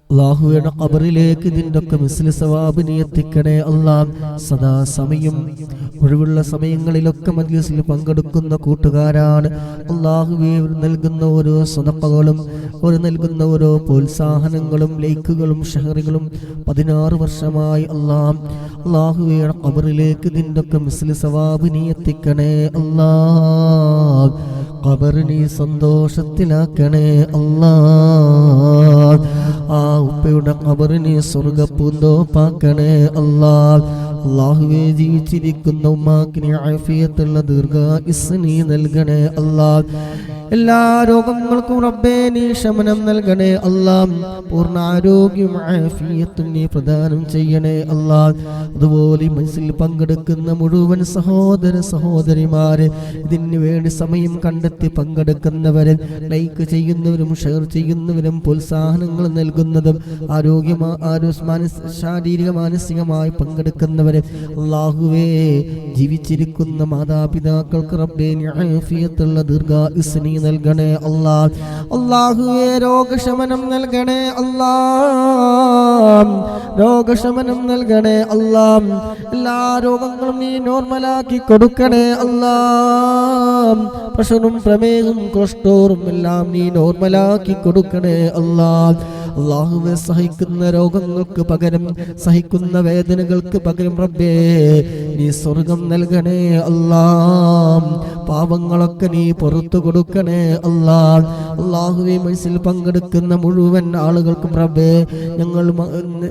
അല്ലാഹുവയുടെ ഖബറിലേക്ക് ഇതിന്റെ ഒക്കെ മിസ്ൽ സവാബ് നീ എത്തിക്കണേ അല്ലാഹ്. സദാ സമയം ഒഴിവുള്ള സമയങ്ങളിലൊക്കെ മജ്ലിസിൽ പങ്കെടുക്കുന്ന കൂട്ടുകാരാണ് അല്ലാഹുവേ. നൽകുന്ന ഓരോ സദഖകളും നൽകുന്ന ഓരോ പ്രോത്സാഹനങ്ങളും ലൈക്കുകളും ഷെയറുകളും 16 വർഷമായി അല്ലാഹുവയുടെ ഖബറിലേക്ക് ഇതിന്റെ ഒക്കെ മിസ്ൽ സവാബ് നീ എത്തിക്കണേ അല്ലാഹ്. ഖബർ നീ സന്തോഷത്തിലാക്കണേ അല്ലാഹ്. ആ ഉപ്പയുടെ ഖബർ നീ സ്വർഗ്ഗപ്പൂന്തോപ്പാക്കണേ അല്ലാഹ്. അല്ലാഹുവേ ജീവിച്ചിരിക്കുന്ന ഉമ്മാക്ക് നീ ആഫിയത്തുള്ള ദീർഘായുസ്സ് നീ നൽകണേ അല്ലാഹ്. എല്ലാ രോഗങ്ങൾക്കും റബ്ബേ നീ ശമനം നൽകണേ അല്ലാ. പൂർണ്ണ ആരോഗ്യം ആഫിയത്തും നീ പ്രദാനം ചെയ്യണേ അല്ലാ. അതുപോലെ മനസ്സിൽ പങ്കെടുക്കുന്ന മുഴുവൻ സഹോദര സഹോദരിമാരെ, ഇതിനു വേണ്ടി സമയം കണ്ടെത്തി പങ്കെടുക്കുന്നവരെ, ലൈക്ക് ചെയ്യുന്നവരും ഷെയർ ചെയ്യുന്നവരും പ്രോത്സാഹനങ്ങൾ നൽകുന്നതും ശാരീരിക മാനസികമായി പങ്കെടുക്കുന്നവരെ, അല്ലാഹുവേ ജീവിച്ചിരിക്കുന്ന മാതാപിതാക്കൾക്ക് റബ്ബേ ആഫിയത്തുള്ള ദീർഘായുസ്സ് നീ നൽകണേ അല്ലാ. അല്ലാഹുവേ രോഗശമനം നൽകണേ അല്ലാ, രോഗശമനം നൽകണേ അല്ലാ. എല്ലാ രോഗങ്ങളും നീ നോർമലാക്കി കൊടുക്കണേ അല്ലാ. പ്രഷറും പ്രമേഹവും കൊളസ്ട്രോളും എല്ലാം നീ നോർമലാക്കി കൊടുക്കണേ അല്ലാ. അല്ലാഹുവേ സഹിക്കുന്ന രോഗങ്ങൾക്ക് പകരം, സഹിക്കുന്ന വേദനകൾക്ക് പകരം റബ്ബേ നീ സ്വർഗം നൽകണേ അല്ലാ. പാപങ്ങളൊക്കെ നീ പുറത്തു കൊടുക്കണേ അല്ലാ. അല്ലാഹുവേ മനസ്സിൽ പങ്കെടുക്കുന്ന മുഴുവൻ ആളുകൾക്കും റബ്ബേ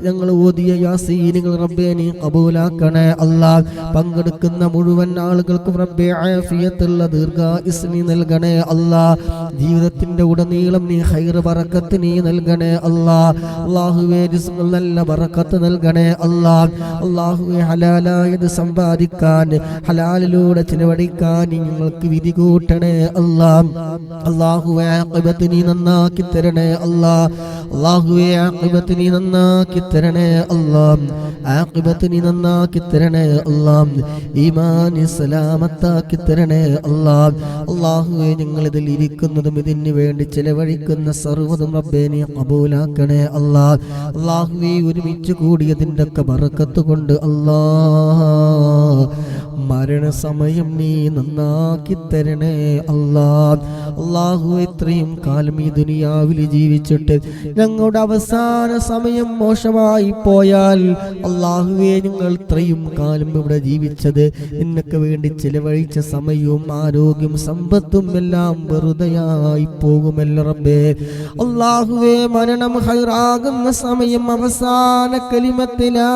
ഞങ്ങൾ ഓതിയ യാസീനുകൾ റബ്ബേ നീ ഖബൂലാക്കണേ അല്ലാ. പങ്കെടുക്കുന്ന മുഴുവൻ ആളുകൾക്കും റബ്ബേ ആഫിയത്തുള്ള ദീർഘായുസ്സ് നീ നൽകണേ അല്ലാ. ജീവിതത്തിന്റെ ഉടനീളം നീ ഖൈർ ബറക്കത്ത് നീ നൽകണേ അല്ലാ. അല്ലാഹുവേ റിസ്ഖിൽ നല്ല ബറക്കത്ത് നൽകണേ അല്ലാ. അല്ലാഹുവേ ഹലാലായത് സമ്പാദിക്കാൻ, ഹലാലിലൂടെ ചിലവഴിക്കാൻ ഞങ്ങൾക്ക് വിധി കൂട്ടണേ അല്ലാ. അല്ലാഹുവേ ആഖിബത്ത് നീ നന്നാക്കി തരണേ അല്ലാ. അല്ലാഹുവേ ആഖിബത്ത് നീ നന്നാക്കി തരണേ അല്ലാ. ആഖിബത്ത് നീ നന്നാക്കി തരണേ അല്ലാ. ഈമാനി സലാമത്താക്കി തരണേ അല്ലാ. അല്ലാഹുവേ ഞങ്ങൾ ഇതിൽ ഇരിക്കുന്നതും ഇതിനു വേണ്ടി ചിലവഴിക്കുന്ന സർവ്വതും റബ്ബേ നീ ഖബൂലാക്കണേ അല്ലാ. അല്ലാഹുവേ ഒരുമിച്ച് കൂടിയതിൻ്റെ ഒക്കെ ബറക്കത്ത് കൊണ്ട് അല്ലാ മരണസമയം നീ നന്നാക്കി തരണേ അല്ലാ. അല്ലാഹു ഇത്രയും കാലം ഈ ദുനിയാവിൽ ജീവിച്ചിട്ട് ഞങ്ങളുടെ അവസാന സമയം മോശമായി പോയാൽ അല്ലാഹുവേ ഞങ്ങൾ ഇത്രയും കാലം ഇവിടെ ജീവിച്ചത് നിനക്ക് വേണ്ടി ചിലവഴിച്ച സമയവും ആരോഗ്യം സമ്പത്തും എല്ലാം വെറുതെയായി പോകുമല്ലോ റബ്ബേ. അല്ലാഹുവേ മരണം ഖൈറാകുന്ന സമയം അവസാന കലിമത്ത് ലാ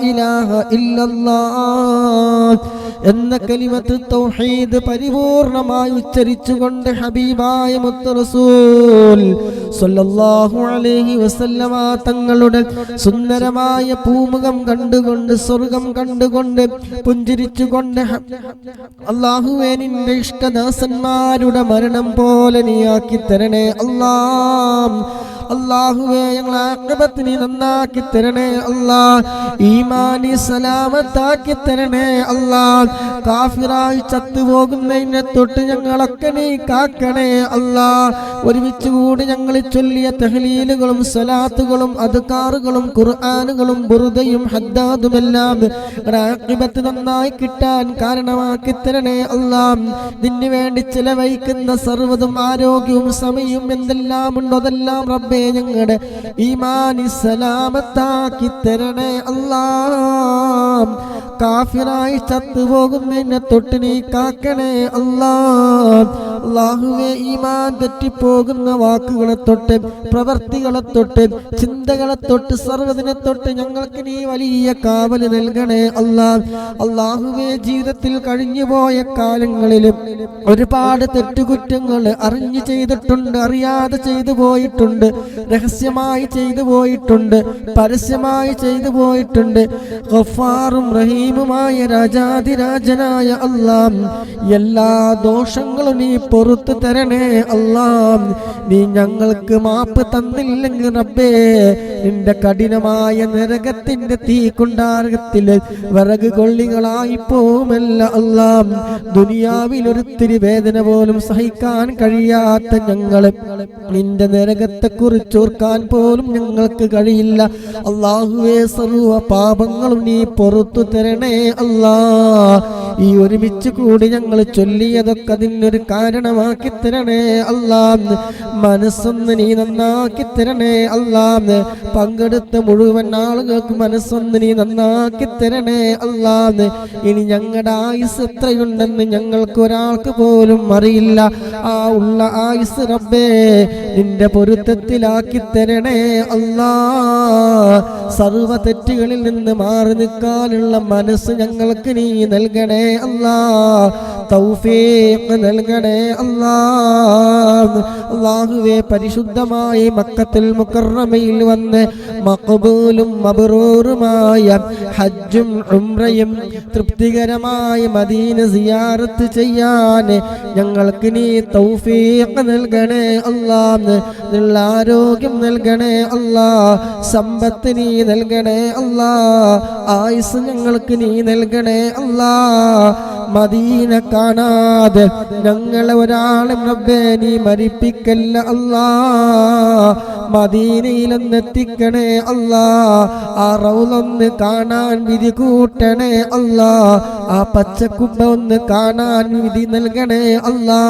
ഇലാഹ ഇല്ലല്ലാഹ് എന്ന കലിമത്ത് തൗഹീദ് പരിപൂർണമായി ഉച്ചരിച്ചുകൊണ്ട് ഹബീബായ മുത്ത് റസൂൽ സ്വല്ലല്ലാഹു അലൈഹി വസല്ലമ തങ്ങളുടെ സുന്ദരമായ പൂമുഖം കണ്ടുകൊണ്ട്, സ്വർഗം കണ്ടുകൊണ്ട്, പുഞ്ചിരിച്ചുകൊണ്ട് അല്ലാഹുവേ നിന്റെ ഇഷ്ടദാസന്മാരുടെ മരണം പോലെ നീ ആക്കി തരണേ അല്ലാ. അല്ലാഹുവേ ഞങ്ങൾ ആഖിബത്ത് നീ നന്നാക്കി തരണേ അല്ലാ. ഈമാനി സലാമത്താക്കി തരണേ അല്ലാ. കാഫിറായി ചത്തുപോകുന്നതിനെ തൊട്ട് ഞങ്ങളൊക്കെ നീ കാക്കണേ അല്ലാ. ഒരുമിച്ച് കൂടി ഞങ്ങൾ ചൊല്ലിയ തഹ്ലീലുകളും സലാത്തുകളും അദ്കാറുകളും ഖുർആനുകളും ബുർദയും ഹദ്ദാദുമെല്ലാം ആഖിബത്ത് നന്നായി കിട്ടാൻ കാരണമാക്കി തരണേ അല്ലാ. നിന്നു വേണ്ടി ചിലവഴിക്കുന്ന സർവ്വതും ആരോഗ്യവും സമയവും എന്തെല്ലാം ഉണ്ടോ അതെല്ലാം റബ്ബേ ഞങ്ങളുടെ ഈമാനി സലാമത്താക്കി തരണേ അല്ലാ. കാഫിറായി ചത്തുപോകുന്നതിനെ തൊട്ട് നീ കാക്കണേ അല്ലാ. അല്ലാഹുവേ ഈമാൻ തെറ്റിപ്പോകുന്ന വാക്കുകളെ തൊട്ട്, പ്രവർത്തികളെ തൊട്ട്, ചിന്തകളെ തൊട്ട്, സർവ്വതിനെ തൊട്ട് ഞങ്ങൾക്ക് നീ വലിയ കാവൽ നൽകണേ അല്ലാ. അല്ലാഹുവേ ജീവിതത്തിൽ കഴിഞ്ഞുപോയ കാലങ്ങളിലും ഒരുപാട് തെറ്റുകുറ്റങ്ങൾ അറിഞ്ഞു ചെയ്തിട്ടുണ്ട്, അറിയാതെ ചെയ്തു പോയിട്ടുണ്ട്, രഹസ്യമായി ചെയ്തു പോയിട്ടുണ്ട്, പരസ്യമായി ചെയ്തു പോയിട്ടുണ്ട്. ഗഫാറും റഹീമുമായ രാജാധിരാജനായ അല്ലാഹ് എല്ലാ ദോഷങ്ങളും നീ പുറത്തു തരണേ അല്ലാഹ്. നീ ഞങ്ങൾക്ക് മാപ്പ് തന്നില്ലെങ്കിൽ റബ്ബേ നിന്റെ കഠിനമായ നരകത്തിന്റെ തീ കുണ്ടാരത്തില് വിറക് കൊള്ളികളായി പോവുമല്ല അല്ലാഹ്. ദുനിയാവിൽ ഒരിത്തിരി വേദന പോലും സഹിക്കാൻ കഴിയാത്ത ഞങ്ങളെ നിന്റെ നരകത്തെ കുറിച്ച് ഓർക്കാൻ പോലും ഞങ്ങൾക്ക് കഴിയില്ല അല്ലാഹുവേ. സർവ്വ പാപങ്ങളും നീ പുറത്തു തരണേ അല്ലാ. ഈ ഒരുമിച്ച് കൂടി ഞങ്ങൾ ചൊല്ലിയതൊക്കെ അതിനൊരു കാരണമാക്കി തരണേ അല്ലാ. മനസ്സൊന്ന് നീ നന്നാക്കി തരണേ അല്ലാ. പങ്കെടുത്ത മുഴുവൻ ആളുകൾക്ക് മനസ്സൊന്ന് നീ നന്നാക്കി തരണേ അല്ലാ. ഇനി ഞങ്ങളുടെ ആയുസ് എത്രയുണ്ടെന്ന് ഞങ്ങൾക്ക് ഒരാൾക്ക് പോലും അറിയില്ല. ആ ഉള്ള ആയുസ് റബ്ബേ നിന്റെ പൊരുത്തത്തിൽ എളുപ്പത്തിലാക്കി തരണേ അല്ലാ. സർവ്വ തെറ്റുകളിൽ നിന്ന് മാറി നിൽക്കാനുള്ള മനസ്സ് ഞങ്ങൾക്ക് നീ നൽകണേ അല്ലാ. തൗഫീഖ് നൽകണേ അല്ലാ. അല്ലാഹുവേ, പരിശുദ്ധമായി മക്കത്തുൽ മുകറമയിൽ വന്ന് മഖബൂലും മബ്റൂറുമായ ഹജ്ജും ഉംറയും തൃപ്തികരമായി മദീന സിയാറത്ത് ചെയ്യാൻ ഞങ്ങൾക്ക് നീ തൗഫീഖ് നൽകണേ അല്ലാ. നല്ല ആരോഗ്യം നൽകണേ അല്ലാ. സമ്പത്ത് നീ നൽകണേ അല്ലാ. ആയുസ് ഞങ്ങൾക്ക് നീ നൽകണേ അല്ലാ. മദീന കാണാതെ ഞങ്ങളെ ഒരാളും റബ്ബേ നീ മരിപ്പിക്കല്ല അല്ലാ. മദീനയിലൊന്നെത്തിക്കണേ അല്ലാ. ആ റൗളൊന്ന് കാണാൻ വിധി കൂട്ടണേ അല്ലാ. ആ പച്ചക്കുബ്ബ ഒന്ന് കാണാൻ വിധി നൽകണേ അല്ലാ.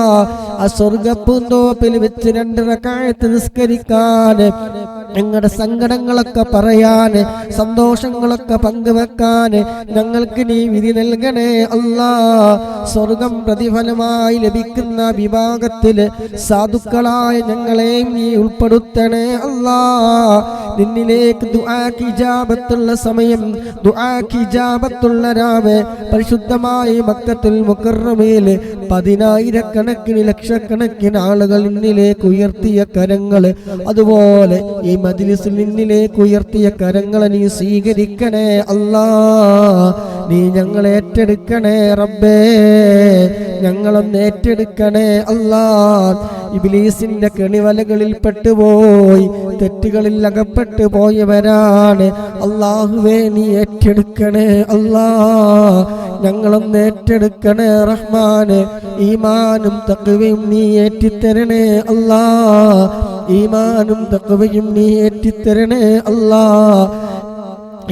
ആ സ്വർഗപ്പൂന്തോപ്പിൽ വെച്ച് 2 റക്അത്ത് നിസ്കരിക്കാൻ, ഞങ്ങളുടെ സങ്കടങ്ങളൊക്കെ പറയാൻ, സന്തോഷങ്ങളൊക്കെ പങ്കുവെക്കാൻ ഞങ്ങൾക്ക് നീ വിധി നൽകണേ അല്ലാ. സ്വർഗം പ്രതിഫലമായി ലഭിക്കുന്ന വിഭാഗത്തില് സാധുക്കളായ ഞങ്ങളെയും നീ ഉൾപ്പെടുത്തണേ അല്ലാ. നിന്നിലേക്ക് ദുആക്ക് ഇജാബത്തുള്ള സമയം, ദുആക്ക് ഇജാബത്തുള്ള രാവ് പരിശുദ്ധമായി മക്കത്തുൽ മുകറമയിൽ 10,000 ലക്ഷക്കണക്കിന് ആളുകൾ നിന്നിലേക്ക് ഉയർത്തിയ കരങ്ങൾ, അതുപോലെ ഈ മജ്ലിസിൽ നിന്നിലേക്ക് ഉയർത്തിയ കരങ്ങളെ നീ സ്വീകരിക്കണേ അല്ലാ. നീ ഞങ്ങളെ ഏറ്റെടുക്കണേ റബ്ബേ, ഞങ്ങളൊന്ന് ഏറ്റെടുക്കണേ അല്ലാ. ഇബ്ലീസിന്റെ കെണിവലകളിൽ പെട്ടുപോയി തെറ്റുകളിൽ അകപ്പെട്ടു പോയവരാണ്. അല്ലാഹുവേ, നീ ഏറ്റെടുക്കണേ അല്ലാ. ഞങ്ങളൊന്ന് ഏറ്റെടുക്കണേ റഹ്മാന്. ഈമാനും തഖ്വയും നീ ഏറ്റിത്തരണേ അല്ലാ. ഈമാനും തഖ്വയും നീ ഏറ്റിത്തരണേ അല്ലാ.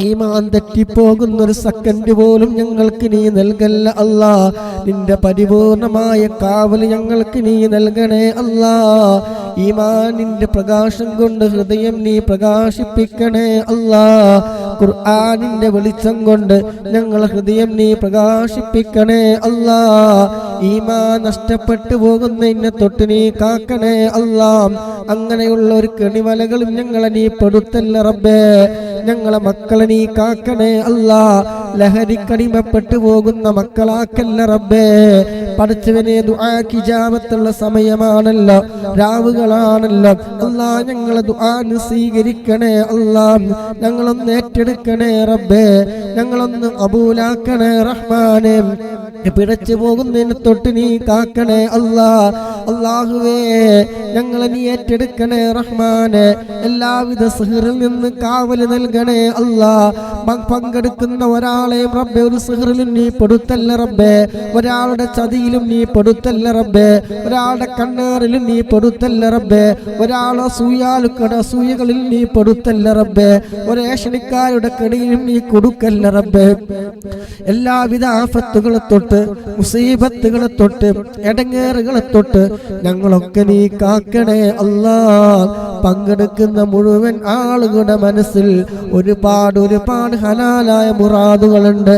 ഈമാൻ തെറ്റിപ്പോകുന്നൊരു സെക്കൻഡ് പോലും ഞങ്ങൾക്ക് നീ നൽകല്ല അല്ലാ. നിന്റെ പരിപൂർണമായ കാവൽ ഞങ്ങൾക്ക് നീ നൽകണേ അല്ലാ. ഈമാനിന്റെ പ്രകാശം കൊണ്ട് ഹൃദയം നീ പ്രകാശിപ്പിക്കണേ അല്ലാ. ഖുർആനിന്റെ വെളിച്ചം കൊണ്ട് ഞങ്ങൾ ഹൃദയം നീ പ്രകാശിപ്പിക്കണേ അല്ലാ. ഈമാൻ നഷ്ടപ്പെട്ടു പോകുന്നതിനെ തൊട്ട് നീ കാക്കണേ അല്ലാ. അങ്ങനെയുള്ള ഒരു കെണിവലകളും ഞങ്ങളെ നീ പെടുത്തല്ല റബ്ബേ. ഞങ്ങളെ മക്കളെ നീ കാക്കണേ അല്ലാ. ലഹരിക്കടിമപ്പെട്ടു പോകുന്ന മക്കളാക്കല്ല റബ്ബേ. പഠിച്ചവനെ ദുആക്ക് ഇജാബത്തുള്ള സമയമാണല്ലോ, രാവുകളാണല്ലോ അല്ലാ. ഞങ്ങളെ ദുആ സ്വീകരിക്കണേ അല്ലാ. ഞങ്ങളൊന്ന് ഏറ്റെടുക്കണേ റബ്ബേ. ഞങ്ങളൊന്ന് ഖബൂലാക്കണേ റഹ്മാനേ. പിഴച്ചു പോകുന്നതിന് തൊട്ട് നീ കാക്കണേ അല്ലാ. അല്ലാഹുവേ, ഞങ്ങളെ നീ ഏറ്റെടുക്കണേ റഹ്മാനെ. എല്ലാവിധ സിഹ്റിൽ നിന്ന് കാവൽ നൽകണേ അല്ലാ. പങ്കെടുക്കുന്ന ഒരാളെയും റബ്ബേ ഒരു സിഹ്റിലും നീ പെടുത്തല്ല റബ്ബേ. ഒരാളുടെ ചതിയിലും നീ പെടുത്തല്ല റബ്ബേ. ഒരാളുടെ കണ്ണേറിലും നീ പെടുത്തല്ല റബ്ബേ. ഒരാളെ അസൂയകളിൽ നീ പെടുത്തല്ല റബ്ബേ. ഒരേഷണിക്കാരുടെ കടിയിലും നീ കൊടുക്കല്ല റബ്ബേ. എല്ലാവിധ ആഫത്തുകളെ തൊട്ട്, മുസീബത്തുകളെ തൊട്ട്, എടങ്ങേറുകളെ തൊട്ട് ഞങ്ങളൊക്കെ നീ കാക്കണേ അല്ലാ. പങ്കെടുക്കുന്ന മുഴുവൻ ആളുകളുടെ മനസ്സിൽ ഒരുപാട് ഹലാലായ മുറാദുകളുണ്ട്.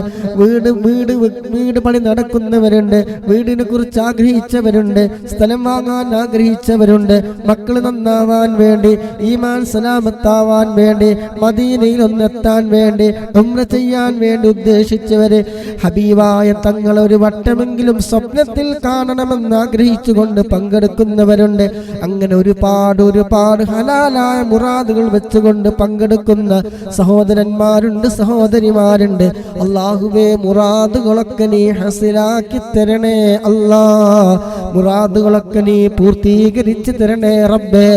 വീട് പണി നടക്കുന്നവരുണ്ട്, വീടിനെ കുറിച്ച് ആഗ്രഹിച്ചവരുണ്ട്, സ്ഥലം വാങ്ങാൻ ആഗ്രഹിച്ചവരുണ്ട്, മക്കൾ നന്നാവാൻ വേണ്ടി, ഈമാൻ സലാമത്താവാൻ വേണ്ടി, മദീനയിൽ ഒന്നെത്താൻ വേണ്ടി, ഉംറ ചെയ്യാൻ വേണ്ടി ഉദ്ദേശിച്ചവര്, ഹബീബായ തങ്ങളെ ഒരു വട്ടമെങ്കിലും സ്വപ്നത്തിൽ കാണണമെന്ന് ആഗ്രഹിച്ചുകൊണ്ട് പങ്കെടുക്കുന്നവരുണ്ട്. അങ്ങനെ ഒരുപാട് ഹലാലായ മുറാദുകൾ വെച്ചുകൊണ്ട് പങ്കെടുക്കുന്ന സഹോദരന്മാരുണ്ട്, സഹോദരിമാരുണ്ട്. അല്ലാഹുവേ, മുറാദുകളൊക്കെ നീ ഹസിലാക്കി തരണേ അല്ലാ. മുറാദുകളൊക്കെ നീ പൂർത്തീകരിച്ച് തരണേ റബ്ബേ.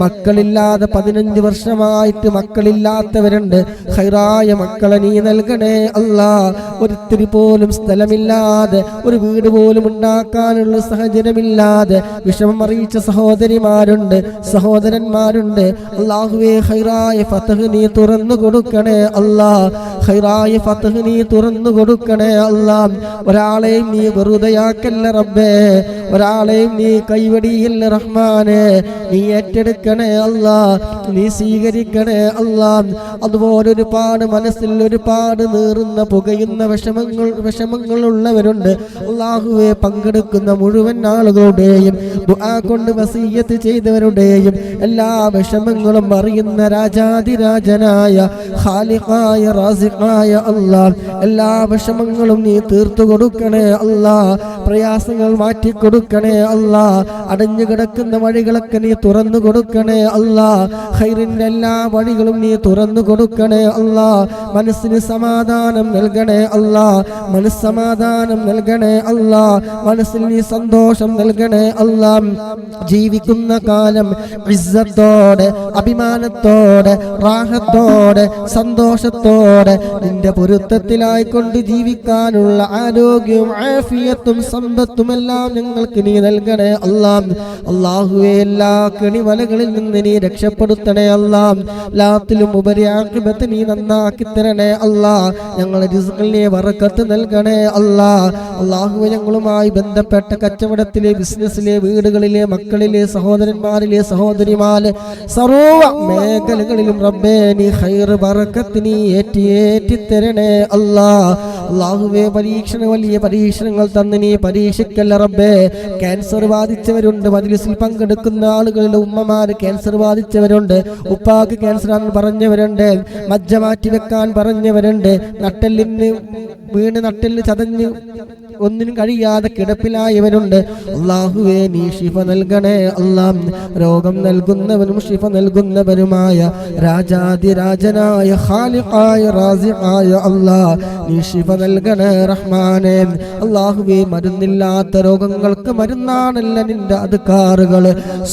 മക്കളില്ലാതെ 15 വർഷമായിട്ട് മക്കളില്ലാത്തവരുണ്ട്. ഖൈറായ മക്കളെ നീ നൽകണേ അല്ലാ. ഒരിത്തിരി പോലും സ്ഥലമില്ലാതെ, ഒരു വീട് പോലും ഉണ്ടാക്കാനുള്ള സാഹചര്യമില്ലാതെ വിഷമം അറിയിച്ച സഹോദരിമാരുണ്ട്, സഹോദരന്മാരുണ്ട്. അല്ലാഹുവേ, ഖൈറായ ഫതഹ് നീ തുറന്നു കൊടുക്കണേ അല്ലാ. ഖൈറായ ഫതഹ് നീ തുറന്നു കൊടുക്കണേ അല്ലാ. ഒരാളെയും നീ വെറുതെയാക്കല്ല റബ്ബേ. ഒരാളെയും നീ കൈവടിയില്ല റഹ്മാനെ. നീ ഏറ്റെടുക്കണേ അല്ലാ. നീ സ്വീകരിക്കണേ അല്ലാ. അതുപോലെ ഒരുപാട് മനസ്സിൽ ഒരുപാട് നീറുന്ന പുകയുന്ന വിഷമങ്ങളുള്ള വന്നവരുണ്ട്. അല്ലാഹുവേ പങ്കെടുക്കുന്ന മുഴുവൻ ആളുകളുടെയും ദുആ കൊണ്ട് വസിയ്യത്ത് ചെയ്തവരുടെയും എല്ലാ വിഷമങ്ങളും അറിയുന്ന രാജാതിരാജനായ ഖാലിഖായ റാസിഖായ അല്ലാഹ് എല്ലാ വിഷമങ്ങളും നീ തീർത്തു കൊടുക്കണേ അല്ലാഹ്. പ്രയാസങ്ങൾ മാറ്റി കൊടുക്കണേ അല്ലാഹ്. അടഞ്ഞു കിടക്കുന്ന വഴികളൊക്കെ നീ തുറന്നു കൊടുക്കണേ അല്ലാഹ്. ഖൈറിന്റെ എല്ലാ വഴികളും നീ തുറന്നു കൊടുക്കണേ അല്ലാഹ്. മനസ്സിന് സമാധാനം നൽകണേ അല്ലാഹ്. മനസ്സമാധാനം നൽകണേ അല്ലാഹ്. മനസ്സിൽ നീ സന്തോഷം നൽകണേ അല്ലാഹ്. ജീവിക്കുന്ന കാലം ഇസ്സത്തോടെ അഭിമാനത്തോടെ റാഹത്തോടെ സന്തോഷത്തോടെ നിന്റെ പൊരുത്തത്തിലായിക്കൊണ്ട് ജീവിക്കാനുള്ള ആരോഗ്യവും ആഫിയത്തും സമ്പത്തും എല്ലാം ഞങ്ങൾക്ക് നീ നൽകണേ അല്ലാഹ്. അല്ലാഹുവേ എല്ലാ കെണിവലകളിൽ നിന്ന് നീ രക്ഷപ്പെടുത്തണേ അല്ലാഹ്. ലാത്തിലും ഉപരി ആഖിബത്ത് നീ നന്നാക്കി തരണേ അല്ലാഹ്. ഞങ്ങളുടെ റിസ്ഖിൽ നീ ബറക്കത്ത് നൽകണേ അല്ലാഹ്. അല്ലാഹുവേ ഞങ്ങളുമായി ബന്ധപ്പെട്ട കച്ചവടത്തിലെ ബിസിനസ്സിലെ വീടുകളിലെ മക്കളിലെ സഹോദരന്മാരിലെ സഹോദരിമാരെ സർവ്വ മേഖലകളിലും റബ്ബേ നീ ഖൈർ ബറക്കത്ത് നീ ഏറ്റി തരണേ അല്ലാഹ്. അല്ലാഹുവേ വലിയ പരീക്ഷണങ്ങൾ തന്ന് നീ പരീക്ഷിക്കല്ല റബ്ബേ. ക്യാൻസർ ബാധിച്ചവരുണ്ട്, മജ്‌ലിസിൽ പങ്കെടുക്കുന്ന ആളുകളുടെ ഉമ്മമാര് ക്യാൻസർ ബാധിച്ചവരുണ്ട്, ഉപ്പാക്ക് ക്യാൻസർ ആണെന്ന് പറഞ്ഞവരുണ്ട്, മജ്ജ മാറ്റി വെക്കാൻ പറഞ്ഞവരുണ്ട്, നട്ടെല്ലിന് വീണ് നട്ടെല്ല് ചതഞ്ഞ് ഒന്നിനും കഴിയാതെ കിടപ്പിലായവരുണ്ട്. അല്ലാഹുവേ നീ ശിഫ നൽകണേ അല്ലാഹ്. രോഗം നൽകുന്നവനും ശിഫ നൽകുന്നവനുമായ രാജാതിരാജനായ ഖാലിഖായ റാസിഖായ അല്ലാഹ് നീ ശിഫ നൽകണേ റഹ്മാനേ. അല്ലാഹുവേ മരുന്നില്ലാത്ത രോഗങ്ങൾക്ക് മരുന്നാണല്ല നിന്റെ അദ്കാറുകൾ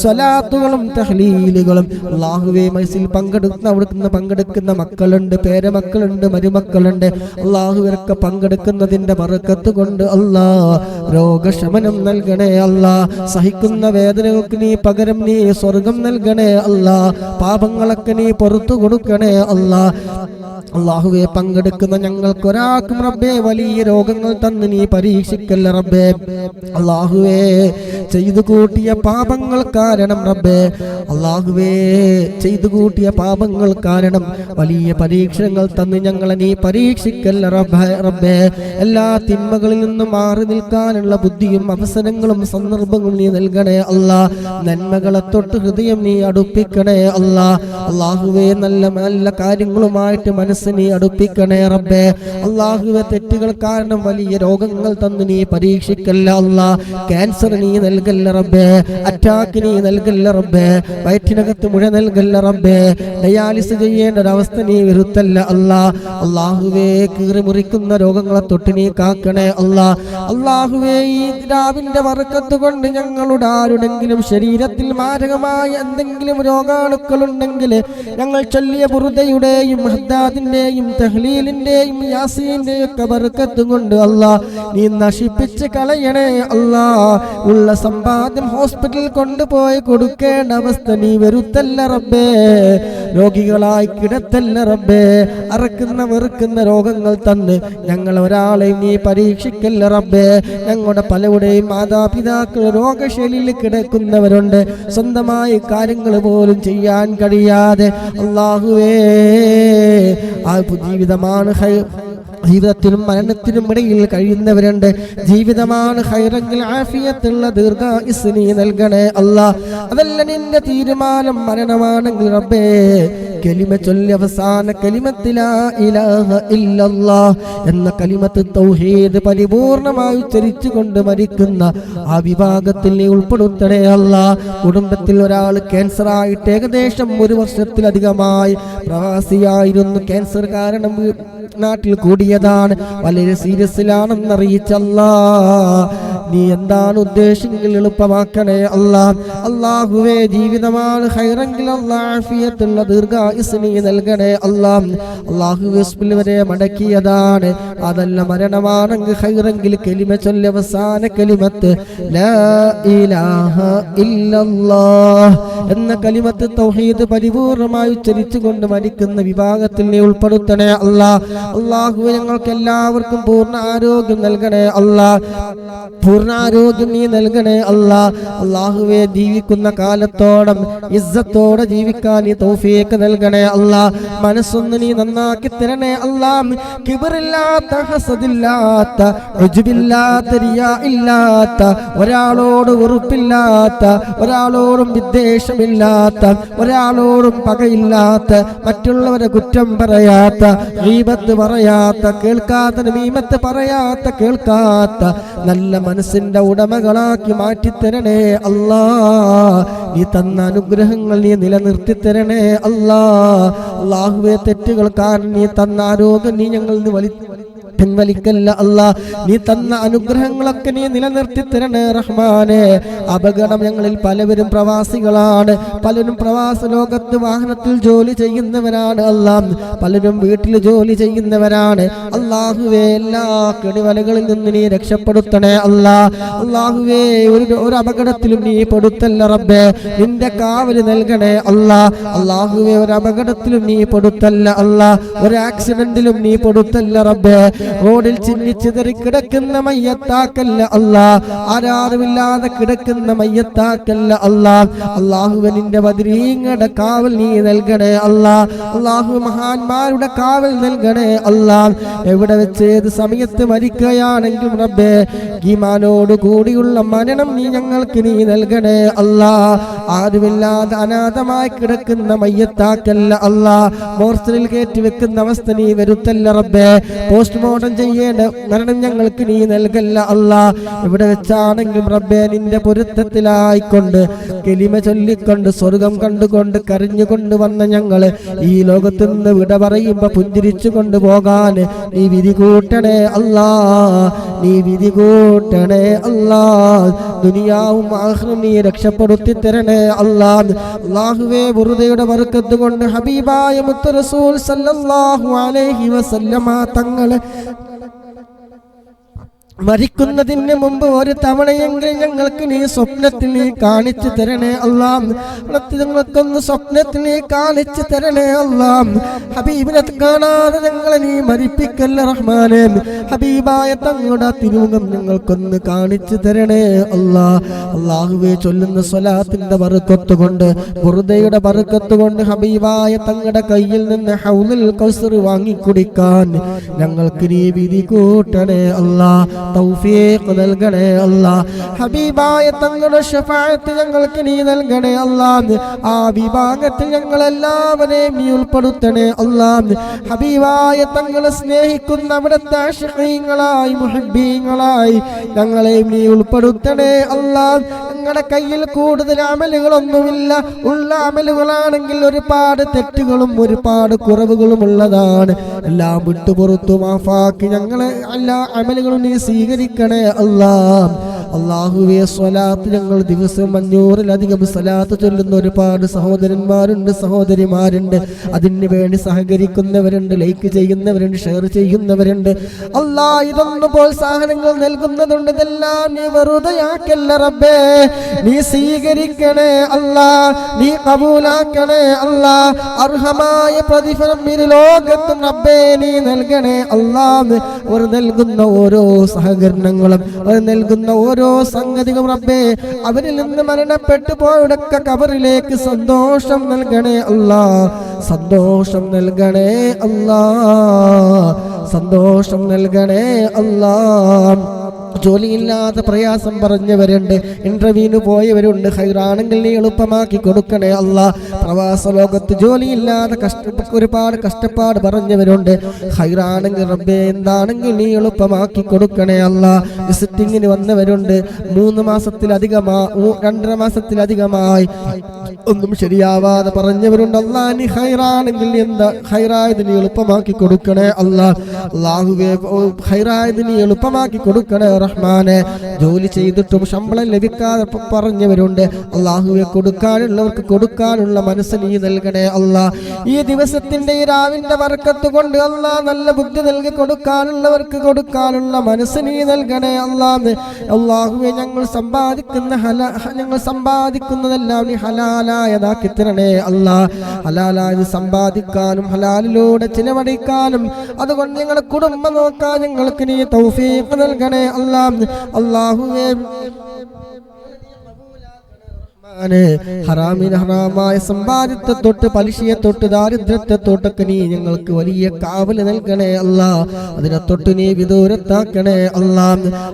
സ്വലാത്തുകളും തഹ്ലീലുകളും. അല്ലാഹുവേ മൈസിൽ പങ്കെടുക്കുന്ന മക്കളുണ്ട്, പേരമക്കളുണ്ട്, മരുമക്കളുണ്ട്. അല്ലാഹുവരൊക്കെ പങ്കെടുക്കുന്നതിന്റെ ബറക്കത്ത് കൊണ്ട് അല്ലാഹ് രോഗശമനം നൽകണേ അല്ലാഹ്. സഹിക്കുന്ന വേദനകൾക്ക് നീ പകരം നീ സ്വർഗം നൽകണേ അല്ലാഹ്. പാപങ്ങളൊക്കെ നീ പുറത്തു കൊടുക്കണേ അല്ലാഹ്. അല്ലാഹുവേ പങ്കെടുക്കുന്ന ഞങ്ങൾക്ക് ഒരാൾക്കും റബ്ബേ വലിയ രോഗങ്ങൾ തന്ന് നീ പരീക്ഷിക്കല്ല റബ്ബേ. അല്ലാഹുവേ ചെയ്തു കൂട്ടിയ പാപങ്ങൾ കാരണം റബ്ബേ, അല്ലാഹുവേ ചെയ്തു കൂട്ടിയ പാപങ്ങൾ കാരണം വലിയ പരീക്ഷണങ്ങൾ തന്ന് ഞങ്ങളെ നീ പരീക്ഷിക്കല്ല റബ്ബേ. എല്ലാ തിന്മകളിൽ നിന്നും മാറി നിൽക്കാനുള്ള ബുദ്ധിയും അവസരങ്ങളും സന്ദർഭങ്ങളും നീ നൽകണേ അല്ലാഹ്. നന്മകളെ തൊട്ട് ഹൃദയം നീ അടുപ്പിക്കണേ അല്ലാഹ്. അല്ലാഹുവേ നല്ല നല്ല കാര്യങ്ങളുമായിട്ട് മനസ്സ് നീ അടുപ്പിക്കണേ റബ്ബേ. അല്ലാഹുവേ തെറ്റുകൾ കാരണം വലിയ രോഗങ്ങൾ തന്ന് നീ പരീക്ഷിക്കല്ല അല്ലാഹ്. ക്യാൻസർ നീ നൽകല്ല റബ്ബേ, അറ്റാക്ക് നീ നൽകല്ല റബ്ബേ, വയറ്റിനകത്ത് മുഴ നൽകല്ല റബ്ബേ, ഡയാലിസ് ചെയ്യേണ്ട ഒരവസ്ഥ നീ വരുത്തല്ല അല്ലാഹ്. അല്ലാഹുവേ കീറി മുറിക്കുന്ന രോഗങ്ങളെ തൊട്ട് നീ കാക്കണേ അല്ലാഹ്. അല്ലാഹുവേ ഈ രാവിന്റെ ബറക്കത്ത് കൊണ്ട് ഞങ്ങളുടെ ആരുടെങ്കിലും ശരീരത്തിൽ മാരകമായ എന്തെങ്കിലും രോഗാണുക്കളുണ്ടെങ്കിൽ ഞങ്ങൾ ചൊല്ലിയ ബുർദയുടെയും ഹദ്ദാദിന്റെയും തഹ്ലീലിന്റെയും യാസീന്റെയും ഒക്കെ ബറക്കത്ത് കൊണ്ട് അല്ലാഹ് നീ നശിപ്പിച്ച് കളയണേ അല്ലാഹ്. ഉള്ള സമ്പാദ്യം ഹോസ്പിറ്റലിൽ കൊണ്ടുപോയി കൊടുക്കേണ്ട അവസ്ഥ നീ വരുത്തല്ല റബ്ബേ. രോഗികളായി കിടത്തല്ല റബ്ബേ. അറക്കുന്ന വെറുക്കുന്ന രോഗങ്ങൾ തന്ന് ഞങ്ങൾ ഒരാളെയും നീ പരീക്ഷിക്കല്ല റബ്ബേ. ഞങ്ങളുടെ പലരുടെയും മാതാപിതാക്കൾ രോഗശൈലിയിൽ കിടക്കുന്നവരുണ്ട്, സ്വന്തമായി കാര്യങ്ങൾ പോലും ചെയ്യാൻ കഴിയാതെ. അല്ലാഹുവേ ആ ജീവിതമാണ് ജീവിതത്തിനും മരണത്തിനും ഇടയിൽ കഴിയുന്നവരുണ്ട്. ജീവിതമാണ് ഖൈറെങ്കിൽ ആഫിയത്തുള്ള ദീർഘായുസ്സ് നീ നൽകണേ അല്ലാഹ്. അതല്ല നിന്റെ തീരുമാനം മരണമാണെങ്കിൽ റബ്ബേ കലിമ ചൊല്ലി അവസാന കലിമത്ത് ലാ ഇലാഹ ഇല്ലല്ലാഹ് എന്ന കലിമത്ത് തൗഹീദ് പരിപൂർണമായി ഉച്ചരിച്ചുകൊണ്ട് മരിക്കുന്ന ആ വിഭാഗത്തിൽ നീ ഉൾപ്പെടുത്തണേ അല്ലാഹ്. കുടുംബത്തിൽ ഒരാൾ ക്യാൻസർ ആയിട്ട് ഏകദേശം 1 വർഷത്തിലധികമായി പ്രവാസിയായിരുന്നു. ക്യാൻസർ കാരണം നാട്ടിൽ കൂടിയതാണ്, വളരെ സീരിയസിലാണെന്ന് അറിയിച്ചല്ലാ. നീ എന്താണ് ഉദ്ദേശിച്ചെങ്കിൽ എളുപ്പമാക്കണേ അല്ലാഹ്. അല്ലാഹുവേ ജീവിതമാണ് ഖൈറെങ്കിൽ അല്ലാഹ് ആഫിയത്തുള്ള ദീർഘായുസ്സ് നീ നൽകണേ അല്ലാഹ്. അല്ലാഹുവേ ഹോസ്പിറ്റൽ വരെ മടക്കിയതാണ്, അതല്ല മരണമാണെങ്കിൽ ഖൈറെങ്കിൽ കലിമ ചൊല്ലി അവസാന കലിമത്ത് ലാ ഇലാഹ ഇല്ലല്ലാഹ് എന്ന കലിമത്ത് തൗഹീദ് പരിപൂർണമായി ഉച്ചരിച്ചുകൊണ്ട് മരിക്കുന്ന വിഭാഗത്തിൽ നീ ഉൾപ്പെടുത്തണേ അല്ലാഹ്. അല്ലാഹുവേ ഞങ്ങൾക്ക് എല്ലാവർക്കും പൂർണ്ണ ആരോഗ്യം നൽകണേ അല്ലാഹ്. പൂർണ്ണ പൂർണ്ണാരോഗ്യം നീ നൽകണേ അല്ലാ. അല്ലാഹുവേ ജീവിക്കുന്ന കാലത്തോളം ഇസ്സത്തോടെ ജീവിക്കാൻ നീ തൗഫീഖ് നൽകണേ അല്ലാ. മനസ്സൊന്ന് നീ നന്നാക്കി തരണേ അല്ലാ. കിബറില്ലാത്ത, ഹസദില്ലാത്ത, ഉജ്ബില്ലാത്ത, റിയാ ഇല്ലാത്ത, ഒരാളോട് വെറുപ്പില്ലാത്ത, ഒരാളോടും വിദ്വേഷമില്ലാത്ത, ഒരാളോടും പകയില്ലാത്ത, മറ്റുള്ളവരെ കുറ്റം പറയാത്ത, ഗീബത്ത് പറയാത്ത, കേൾക്കാത്ത നമീമത്ത് പറയാത്ത, കേൾക്കാത്ത നല്ല മനസ്സിന്റെ ഉടമകളാക്കി മാറ്റിത്തരണേ അല്ലാ. നീ തന്ന അനുഗ്രഹങ്ങൾ നീ നിലനിർത്തി തരണേ അല്ലാ. അല്ലാഹുവേ തെറ്റുകൾ കാരണം നീ തന്ന ആരോഗ്യം നീ ഞങ്ങളിൽ നിന്ന് പിൻവലിക്കല്ല അല്ലാ. നീ തന്ന അനുഗ്രഹങ്ങളൊക്കെ നീ നിലനിർത്തി തരണേ റഹ്മാനെ. അപകടം ഞങ്ങളിൽ പലവരും പ്രവാസികളാണ്, പലരും പ്രവാസ ലോകത്ത് വാഹനത്തിൽ ജോലി ചെയ്യുന്നവരാണ് അല്ലാ. പലരും വീട്ടിൽ ജോലി ചെയ്യുന്നവരാണ്. അല്ലാഹുവേ എല്ലാ കെണിവലകളിൽ നിന്ന് നീ രക്ഷപ്പെടുത്തണേ അല്ലാ. അല്ലാഹുവേ ഒരു അപകടത്തിലും നീ പെടുത്തല്ല റബ്ബേ. നിന്റെ കാവല് നൽകണേ അല്ലാ. അല്ലാഹുവേ ഒരു അപകടത്തിലും നീ പെടുത്തല്ല അല്ലാ. ഒരു ആക്സിഡന്റിലും നീ പെടുത്തല്ല റബ്ബേ. റോഡിൽ ചിന്നിച്ചിതറി കിടക്കുന്ന മയ്യത്താക്കല്ല അല്ലാ. ആരാറുമില്ലാതെ കിടക്കുന്ന മയ്യത്താക്കല്ല അല്ലാ. അല്ലാഹുവേ നിന്റെ ബദരീങ്ങളുടെ കാവൽ നീ നൽകണേ അല്ലാ. അല്ലാഹു മഹാന്മാരുടെ കാവൽ നൽകണേ അല്ലാ. എവിടെ വെച്ച് ഏത് സമയത്ത് മരിക്കുകയാണെങ്കിലും റബ്ബേ ഈമാനോട് കൂടിയുള്ള മരണം നീ ഞങ്ങൾക്ക് നീ നൽകണേ അല്ലാ. ആരുമില്ലാതെ അനാഥമായി കിടക്കുന്ന മയ്യത്താക്കല്ല അല്ലാ. മോർച്ചറിൽ കയറ്റി വെക്കുന്ന അവസ്ഥ നീ വരുത്തല്ല റബ്ബേ. പോസ്റ്റ്മോർട്ടം ചെയ്യേണ്ട മരണം ഞങ്ങൾക്ക് നീ നൽകല്ല അല്ലാ. ഇവിടെ വെച്ചാണെങ്കിലും റബ്ബേ നിന്റെ പൊരുത്തത്തിലായിക്കൊണ്ട് കലിമ ചൊല്ലിക്കൊണ്ട് സ്വർഗം കണ്ടുകൊണ്ട് കരഞ്ഞുകൊണ്ട് വന്ന ഞങ്ങള് ഈ ലോകത്തു നിന്ന് വിട പറയുമ്പോ പുഞ്ചിരിച്ചു കൊണ്ടുപോകാൻ നീ വിധി കൂട്ടണേ അല്ലാ. നീ വിധി കൂട്ടണേ അല്ലാ. ദുനിയാവും ആഖിറവും നീ രക്ഷപ്പെടുത്തി തരണേ അല്ലാ. അല്ലാഹുവേ വെറുതെയുടെ ബർക്കത്ത് കൊണ്ട് ഹബീബായ മുത്ത് റസൂൽ സല്ലല്ലാഹു അലൈഹി വസല്ലമ തങ്ങളെ മരിക്കുന്നതിന് മുമ്പ് ഒരു തവണയെങ്കിലും ഞങ്ങൾക്ക് നീ സ്വപ്നത്തിൽ നീ കാണിച്ചു തരണേ അല്ലാ. ഞങ്ങൾക്കൊന്ന് സ്വപ്നത്തിൽ നീ കാണിച്ചു തരണേ അല്ലാ. ഹബീബിനെ കാണാതെ ഞങ്ങളെ നീ മരിപ്പിക്കല്ല റഹ്മാനേ. ഹബീബായ തങ്ങളുടെ തിരുമുഖം ഞങ്ങൾക്കൊന്ന് കാണിച്ചു തരണേ അല്ലാ. അല്ലാഹുവേ ചൊല്ലുന്ന സ്വലാത്തിന്റെ ബർക്കത്ത് കൊണ്ട് ബുർദയുടെ ബർക്കത്ത് കൊണ്ട് ഹബീബായ തങ്ങളുടെ കയ്യിൽ നിന്ന് ഹൗലുൽ കൗസർ വാങ്ങി കുടിക്കാൻ ഞങ്ങൾക്ക് നീ വിധി കൂട്ടണേ അല്ലാ. തൗഫീഖ് നൽകണേ അല്ലാ. ഹബീബായ തങ്ങളുടെ ശഫാഅത്ത് ഞങ്ങൾക്ക് നീ നൽകണേ അല്ലാ. ആ വിഭാഗത്തിൽ ഞങ്ങളെല്ലാവരെയും നീ ഉൾപ്പെടുത്തണേ അല്ലാ. ഹബീബായ തങ്ങളെ സ്നേഹിക്കുന്ന അവിടുത്തെ ആശിഖീങ്ങളായി മുഹബ്ബീങ്ങളായി ഞങ്ങളെയും നീ ഉൾപ്പെടുത്തണേ അല്ലാ. ഞങ്ങളുടെ കയ്യിൽ കൂടുതൽ അമലുകളൊന്നുമില്ല. ഉള്ള അമലുകളാണെങ്കിൽ ഒരുപാട് തെറ്റുകളും ഒരുപാട് കുറവുകളും ഉള്ളതാണ്. എല്ലാം വിട്ടുപുറത്തു മാഫാക്കി ഞങ്ങളെ എല്ലാ അമലുകളും നീ സ്വീകരിക്കണേ അല്ലാ. അല്ലാഹുവേ സ്വലാത്ത് ഞങ്ങൾ ദിവസം 500-ലധികം സ്വലാത്ത് ചൊല്ലുന്ന ഒരുപാട് സഹോദരന്മാരുണ്ട്, സഹോദരിമാരുണ്ട്. അതിന് വേണ്ടി സഹകരിക്കുന്നവരുണ്ട്, ലൈക്ക് ചെയ്യുന്നവരുണ്ട്, ഷെയർ ചെയ്യുന്നവരുണ്ട്. അല്ലാ ഇതൊന്നും പ്രോത്സാഹനങ്ങൾ നൽകുന്നതുണ്ട്. ഇതെല്ലാം നീ വെറുതെയാക്കല്ല റബ്ബേ. നീ സ്വീകരിക്കണേ അല്ലാ. നീ കബൂലാക്കണേ അല്ലാ. അർഹമായ പ്രതിഫലം ഇരു ലോകത്തും റബ്ബേ നീ നൽകണേ അല്ലാ. അവർ നൽകുന്ന ഓരോ സഹകരണങ്ങളും അവർ നൽകുന്ന ഓരോ സംഗതികളും റബ്ബേ അവരിൽ നിന്ന് മരണപ്പെട്ടു പോയവരൊക്കെ ഖബറിലേക്ക് സന്തോഷം നൽകണേ അല്ലാ. സന്തോഷം നൽകണേ അല്ലാ. സന്തോഷം നൽകണേ അല്ലാ. ജോലിയില്ലാതെ പ്രയാസം പറഞ്ഞവരുണ്ട്, ഇന്റർവ്യൂവിന് പോയവരുണ്ട്. ഹൈറാണെങ്കിൽ നീ എളുപ്പമാക്കി കൊടുക്കണേ അല്ലാ. പ്രവാസ ലോകത്ത് ജോലിയില്ലാതെ ഒരുപാട് കഷ്ടപ്പാട് പറഞ്ഞവരുണ്ട്. ഹൈറാണെങ്കിൽ റബ്ബേ എന്താണെങ്കിൽ നീ എളുപ്പമാക്കി കൊടുക്കണേ അല്ലാ. വിസിറ്റിങ്ങിന് വന്നവരുണ്ട്. 3 മാസത്തിലധികമായി 2.5 മാസത്തിലധികമായി ഒന്നും ശരിയാവാതെ പറഞ്ഞവരുണ്ട്. അല്ലാ നീ ഹൈറാണെങ്കിൽ എന്താ ഹൈറായത് നീ എളുപ്പമാക്കി കൊടുക്കണേ അല്ലാ. അല്ലാഹുവേ ഹൈറായത് നീ എളുപ്പമാക്കി കൊടുക്കണേ റഹ്മാനെ. ജോലി ചെയ്തിട്ടും ശമ്പളം ലഭിക്കാതെ പറഞ്ഞവരുണ്ട്. അല്ലാഹുവേ കൊടുക്കാനുള്ളവർക്ക് കൊടുക്കാനുള്ള മനസ്സ് നീ നൽകണേ അല്ലാ. ഈ ദിവസത്തിന്റെ ഈ രാവിന്റെ ബർക്കത്ത് കൊണ്ട് അല്ലാ നല്ല ബുദ്ധി നൽകി കൊടുക്കാനുള്ളവർക്ക് കൊടുക്കാനുള്ള മനസ്സ് നീ നൽകണേ അല്ലാ. അല്ലാഹുവേ ഞങ്ങൾ സമ്പാദിക്കുന്നതെല്ലാം നീ ഹലാലായതാക്കി തരണേ അല്ലാ. ഹലാലായത് സമ്പാദിക്കാനും ഹലാലിലൂടെ ചിലവഴിക്കാനും അതുകൊണ്ട് ഞങ്ങളുടെ കുടുംബം നോക്കാൻ ഞങ്ങൾക്ക് നീ തൗഫീഖ് നൽകണേ അല്ലാ. അല്ലാഹുവേ ഹറാമിന് ഹറാമായ സമ്പാദ്യത്തെ തൊട്ട് പലിശയെ തൊട്ട് ദാരിദ്ര്യത്തെ തൊട്ടൊക്കെ നീ ഞങ്ങൾക്ക് വലിയ കാവല് നൽകണേ അല്ലാ. അതിനെ തൊട്ട് നീ വിദൂരത്താക്കണേ അല്ലാ.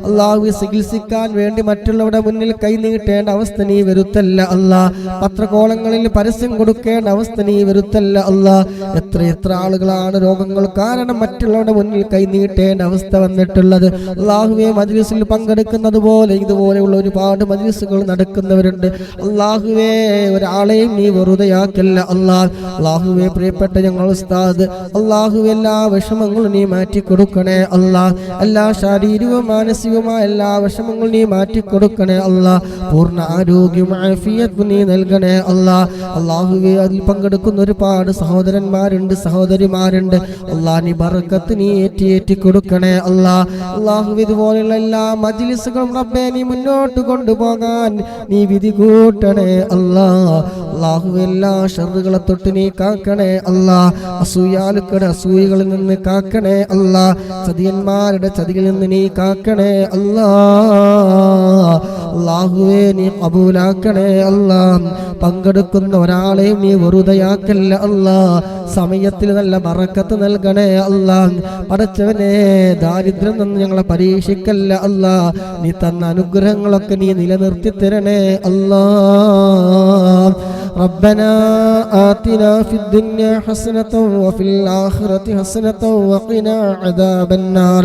അല്ലാഹുവേ ചികിത്സിക്കാൻ വേണ്ടി മറ്റുള്ളവരുടെ മുന്നിൽ കൈ നീട്ടേണ്ട അവസ്ഥ നീ വരുത്തല്ല അല്ലാ. പത്രകോളങ്ങളിൽ പരസ്യം കൊടുക്കേണ്ട അവസ്ഥ നീ വരുത്തല്ല അല്ലാ. എത്ര ആളുകളാണ് രോഗങ്ങൾ കാരണം മറ്റുള്ളവരുടെ മുന്നിൽ കൈ നീട്ടേണ്ട അവസ്ഥ വന്നിട്ടുള്ളത്. അല്ലാഹുവേ മജ്ലിസിൽ പങ്കെടുക്കുന്നത് പോലെ ഇതുപോലെയുള്ള ഒരുപാട് മജ്ലിസുകൾ നടക്കുന്നവരുണ്ട്. അല്ലാഹുവേ ഒരാളെയും നീ വെറുതെയാക്കല്ല അല്ലാ. അല്ലാഹുവേ പ്രിയപ്പെട്ട ഞങ്ങൾ ഉസ്താദ് അല്ലാഹുവേ എല്ലാ വിഷമങ്ങളും നീ മാറ്റി കൊടുക്കണേ അല്ലാ. എല്ലാ ശാരീരികവും മാനസികവുമായ എല്ലാ വിഷമങ്ങളും നീ മാറ്റി കൊടുക്കണേ അല്ലാ. പൂർണ്ണ ആരോഗ്യവും ആഫിയത്തും നീ നൽകണേ അല്ലാ. അല്ലാഹുവേ അതിൽ പങ്കെടുക്കുന്ന ഒരുപാട് സഹോദരന്മാരുണ്ട്, സഹോദരിമാരുണ്ട്. അല്ലാ നീ ബർക്കത്ത് നീ ഏറ്റി കൊടുക്കണേ അല്ലാ. അല്ലാഹുവേ ഇതുപോലെയുള്ള എല്ലാ മജ്ലിസുകളും റബ്ബേ നീ മുന്നോട്ട് കൊണ്ടുപോകാൻ നീ വിധി കൂട്ടണേ അല്ലാ. അല്ലാഹുവേ എല്ലാ ശർറുകളെ തൊട്ട് നീ കാക്കണേ അല്ലാ. അസൂയാലുക്കളുടെ അസൂയകളിൽ നിന്ന് കാക്കണേ അല്ലാ. ചതിയന്മാരുടെ ചതിയിൽ നിന്ന് നീ കാക്കണേ അല്ലാ. അല്ലാഹുവേ നീ ഖബൂലാക്കണേ അല്ലാ. പങ്കെടുക്കുന്ന ഒരാളെയും നീ വെറുതെയാക്കല്ല അല്ലാ. സമയത്തിൽ നല്ല ബറക്കത്ത് നൽകണേ അല്ലാ. പടച്ചവനെ ദാരിദ്ര്യം നിന്ന് ഞങ്ങളെ പരീക്ഷിക്കല്ല അല്ലാ. നീ തന്ന അനുഗ്രഹങ്ങളൊക്കെ നീ നിലനിർത്തി തരണേ അല്ലാ. ربنا آتنا في الدنيا حسنة وفي الآخرة حسنة وقنا عذاب النار.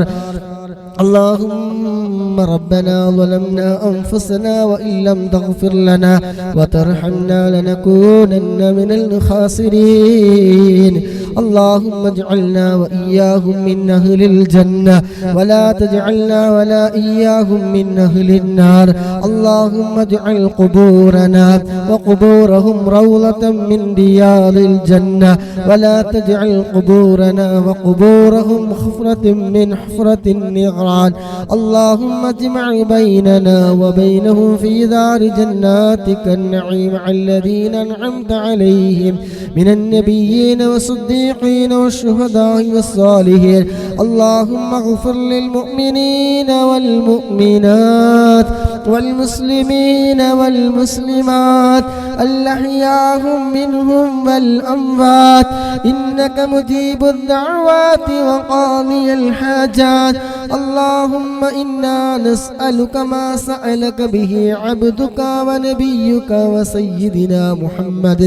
اللهم ربنا ظلمنا أنفسنا وإن لم تغفر لنا وترحمنا لنكونن من الخاسرين. اللهم اجعلنا وإياهم من أهل الجنة ولا تجعلنا ولا إياهم من أهل النار. اللهم اجعل قبورنا وقبورهم روضة من رياض الجنة ولا تجعل قبورنا وقبورهم حفرة من حفرة النيران. اللهم اجمع بيننا وبينهم في دار جناتك النعيم مع الذين أنعمت عليهم من النبيين والصديقين والشهداء والصالحين. اللهم اغفر للمؤمنين والمؤمنات والمسلمين والمسلمات الأحياء منهم والأموات إنك مجيب الدعوات وقاضي الحاجات. اللهم إنا نسألك ما سألك به عبدك ونبيك وسيدنا محمد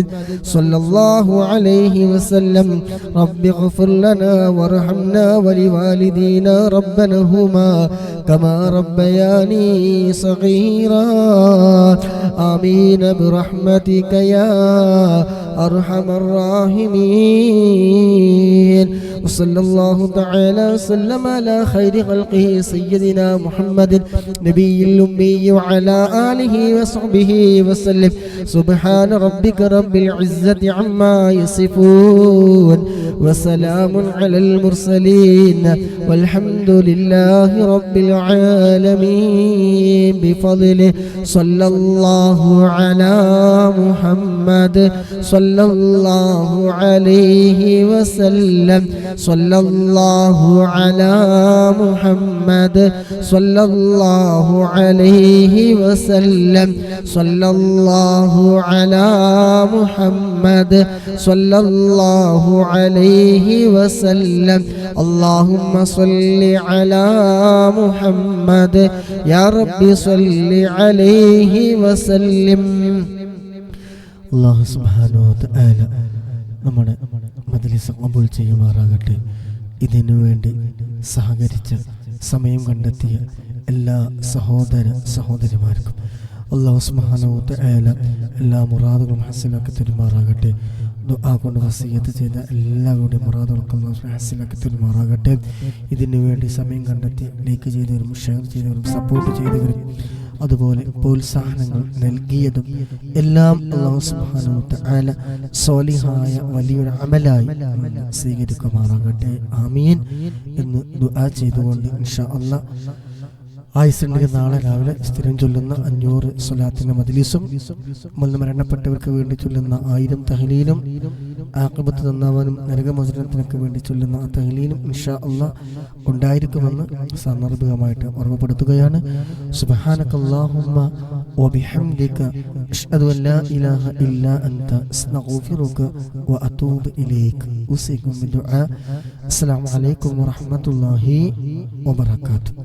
صلى الله عليه وسلم. رب اغفر لنا وارحمنا ولوالدينا ربنهما كما ربياني صغيرا. آمين برحمتك يا أرحم الراحمين. وصلى الله تعالى وسلم على خير خلقه سيدنا محمد نبي الأمي وعلى آله وصحبه وسلم. سبحان ربك رب العزة عما يصفون وسلام على المرسلين والحمد لله رب العالمين بفضله. صلى الله على محمد صلى الله عليه وسلم. صلى الله على محمد صلى الله عليه وسلم. صلى الله على محمد صلى الله عليه وسلم. اللهم صل على محمد يا رب صل عليه وسلم. അല്ലാഹു സുബ്ഹാനഹു വ തആല നമ്മുടെ മജ്ലിസ് ഖബൂൽ ചെയ്യുമാറാകട്ടെ. ഇതിനു വേണ്ടി സഹകരിച്ച സമയം കണ്ടെത്തിയ എല്ലാ സഹോദരിമാർക്കും അല്ലാഹു സുബ്ഹാനഹു വ തആല എല്ലാ മുറാദുകളും ഹസനാക്കി തരുമാറാകട്ടെ. ദുആ കൊണ്ട് വസിയത്ത് ചെയ്ത എല്ലാവരുടെയും മുറാദുകൾക്കും അല്ലാഹു ഹസനാക്കി തരുമാറാകട്ടെ. ഇതിനു വേണ്ടി സമയം കണ്ടെത്തി ലൈക്ക് ചെയ്തവരും ഷെയർ ചെയ്തവരും സപ്പോർട്ട് ചെയ്തവരും അതുപോലെ പ്രോത്സാഹനങ്ങൾ നൽകിയതും എല്ലാം അല്ലാഹു സുബ്ഹാനഹു വ തആല സ്വാലിഹായ വലിയൊരു അമലായി സ്വീകരിക്കുമാറാകട്ടെ. ആമീൻ എന്ന് ദുആ ചെയ്തുകൊണ്ട് ഇൻഷാ അല്ലാഹ് ആയുസുണ്ടെങ്കിൽ നാളെ രാവിലെ സ്ഥിരം ചൊല്ലുന്ന 500 സ്വലാത്തിന്റെ മജ്‌ലിസും നമ്മൾ മരണപ്പെട്ടവർക്ക് വേണ്ടി ചൊല്ലുന്ന 1000 തഹ്ലീലും ആഖിബത്ത് നന്നാവാനും നരകമോചനത്തിനൊക്കെ വേണ്ടി ചൊല്ലുന്ന ആ തഹ്ലീലും ഇൻഷാ അല്ലാഹ് ഉണ്ടായിരിക്കുമെന്ന് സാന്ദർഭികമായിട്ട് ഓർമ്മപ്പെടുത്തുകയാണ്. സുബ്ഹാനകല്ലാഹുമ്മ വബിഹംദിക അഷ്ഹദു അൻ ലാ ഇലാഹ ഇല്ലാ അൻത അസ്തഗ്ഫിറുക വഅതൂബു ഇലൈക. ഉസീകും ബിദുആ. അസ്സലാമു അലൈക്കും വറഹ്മത്തുള്ളാഹി വബറകാതുഹു.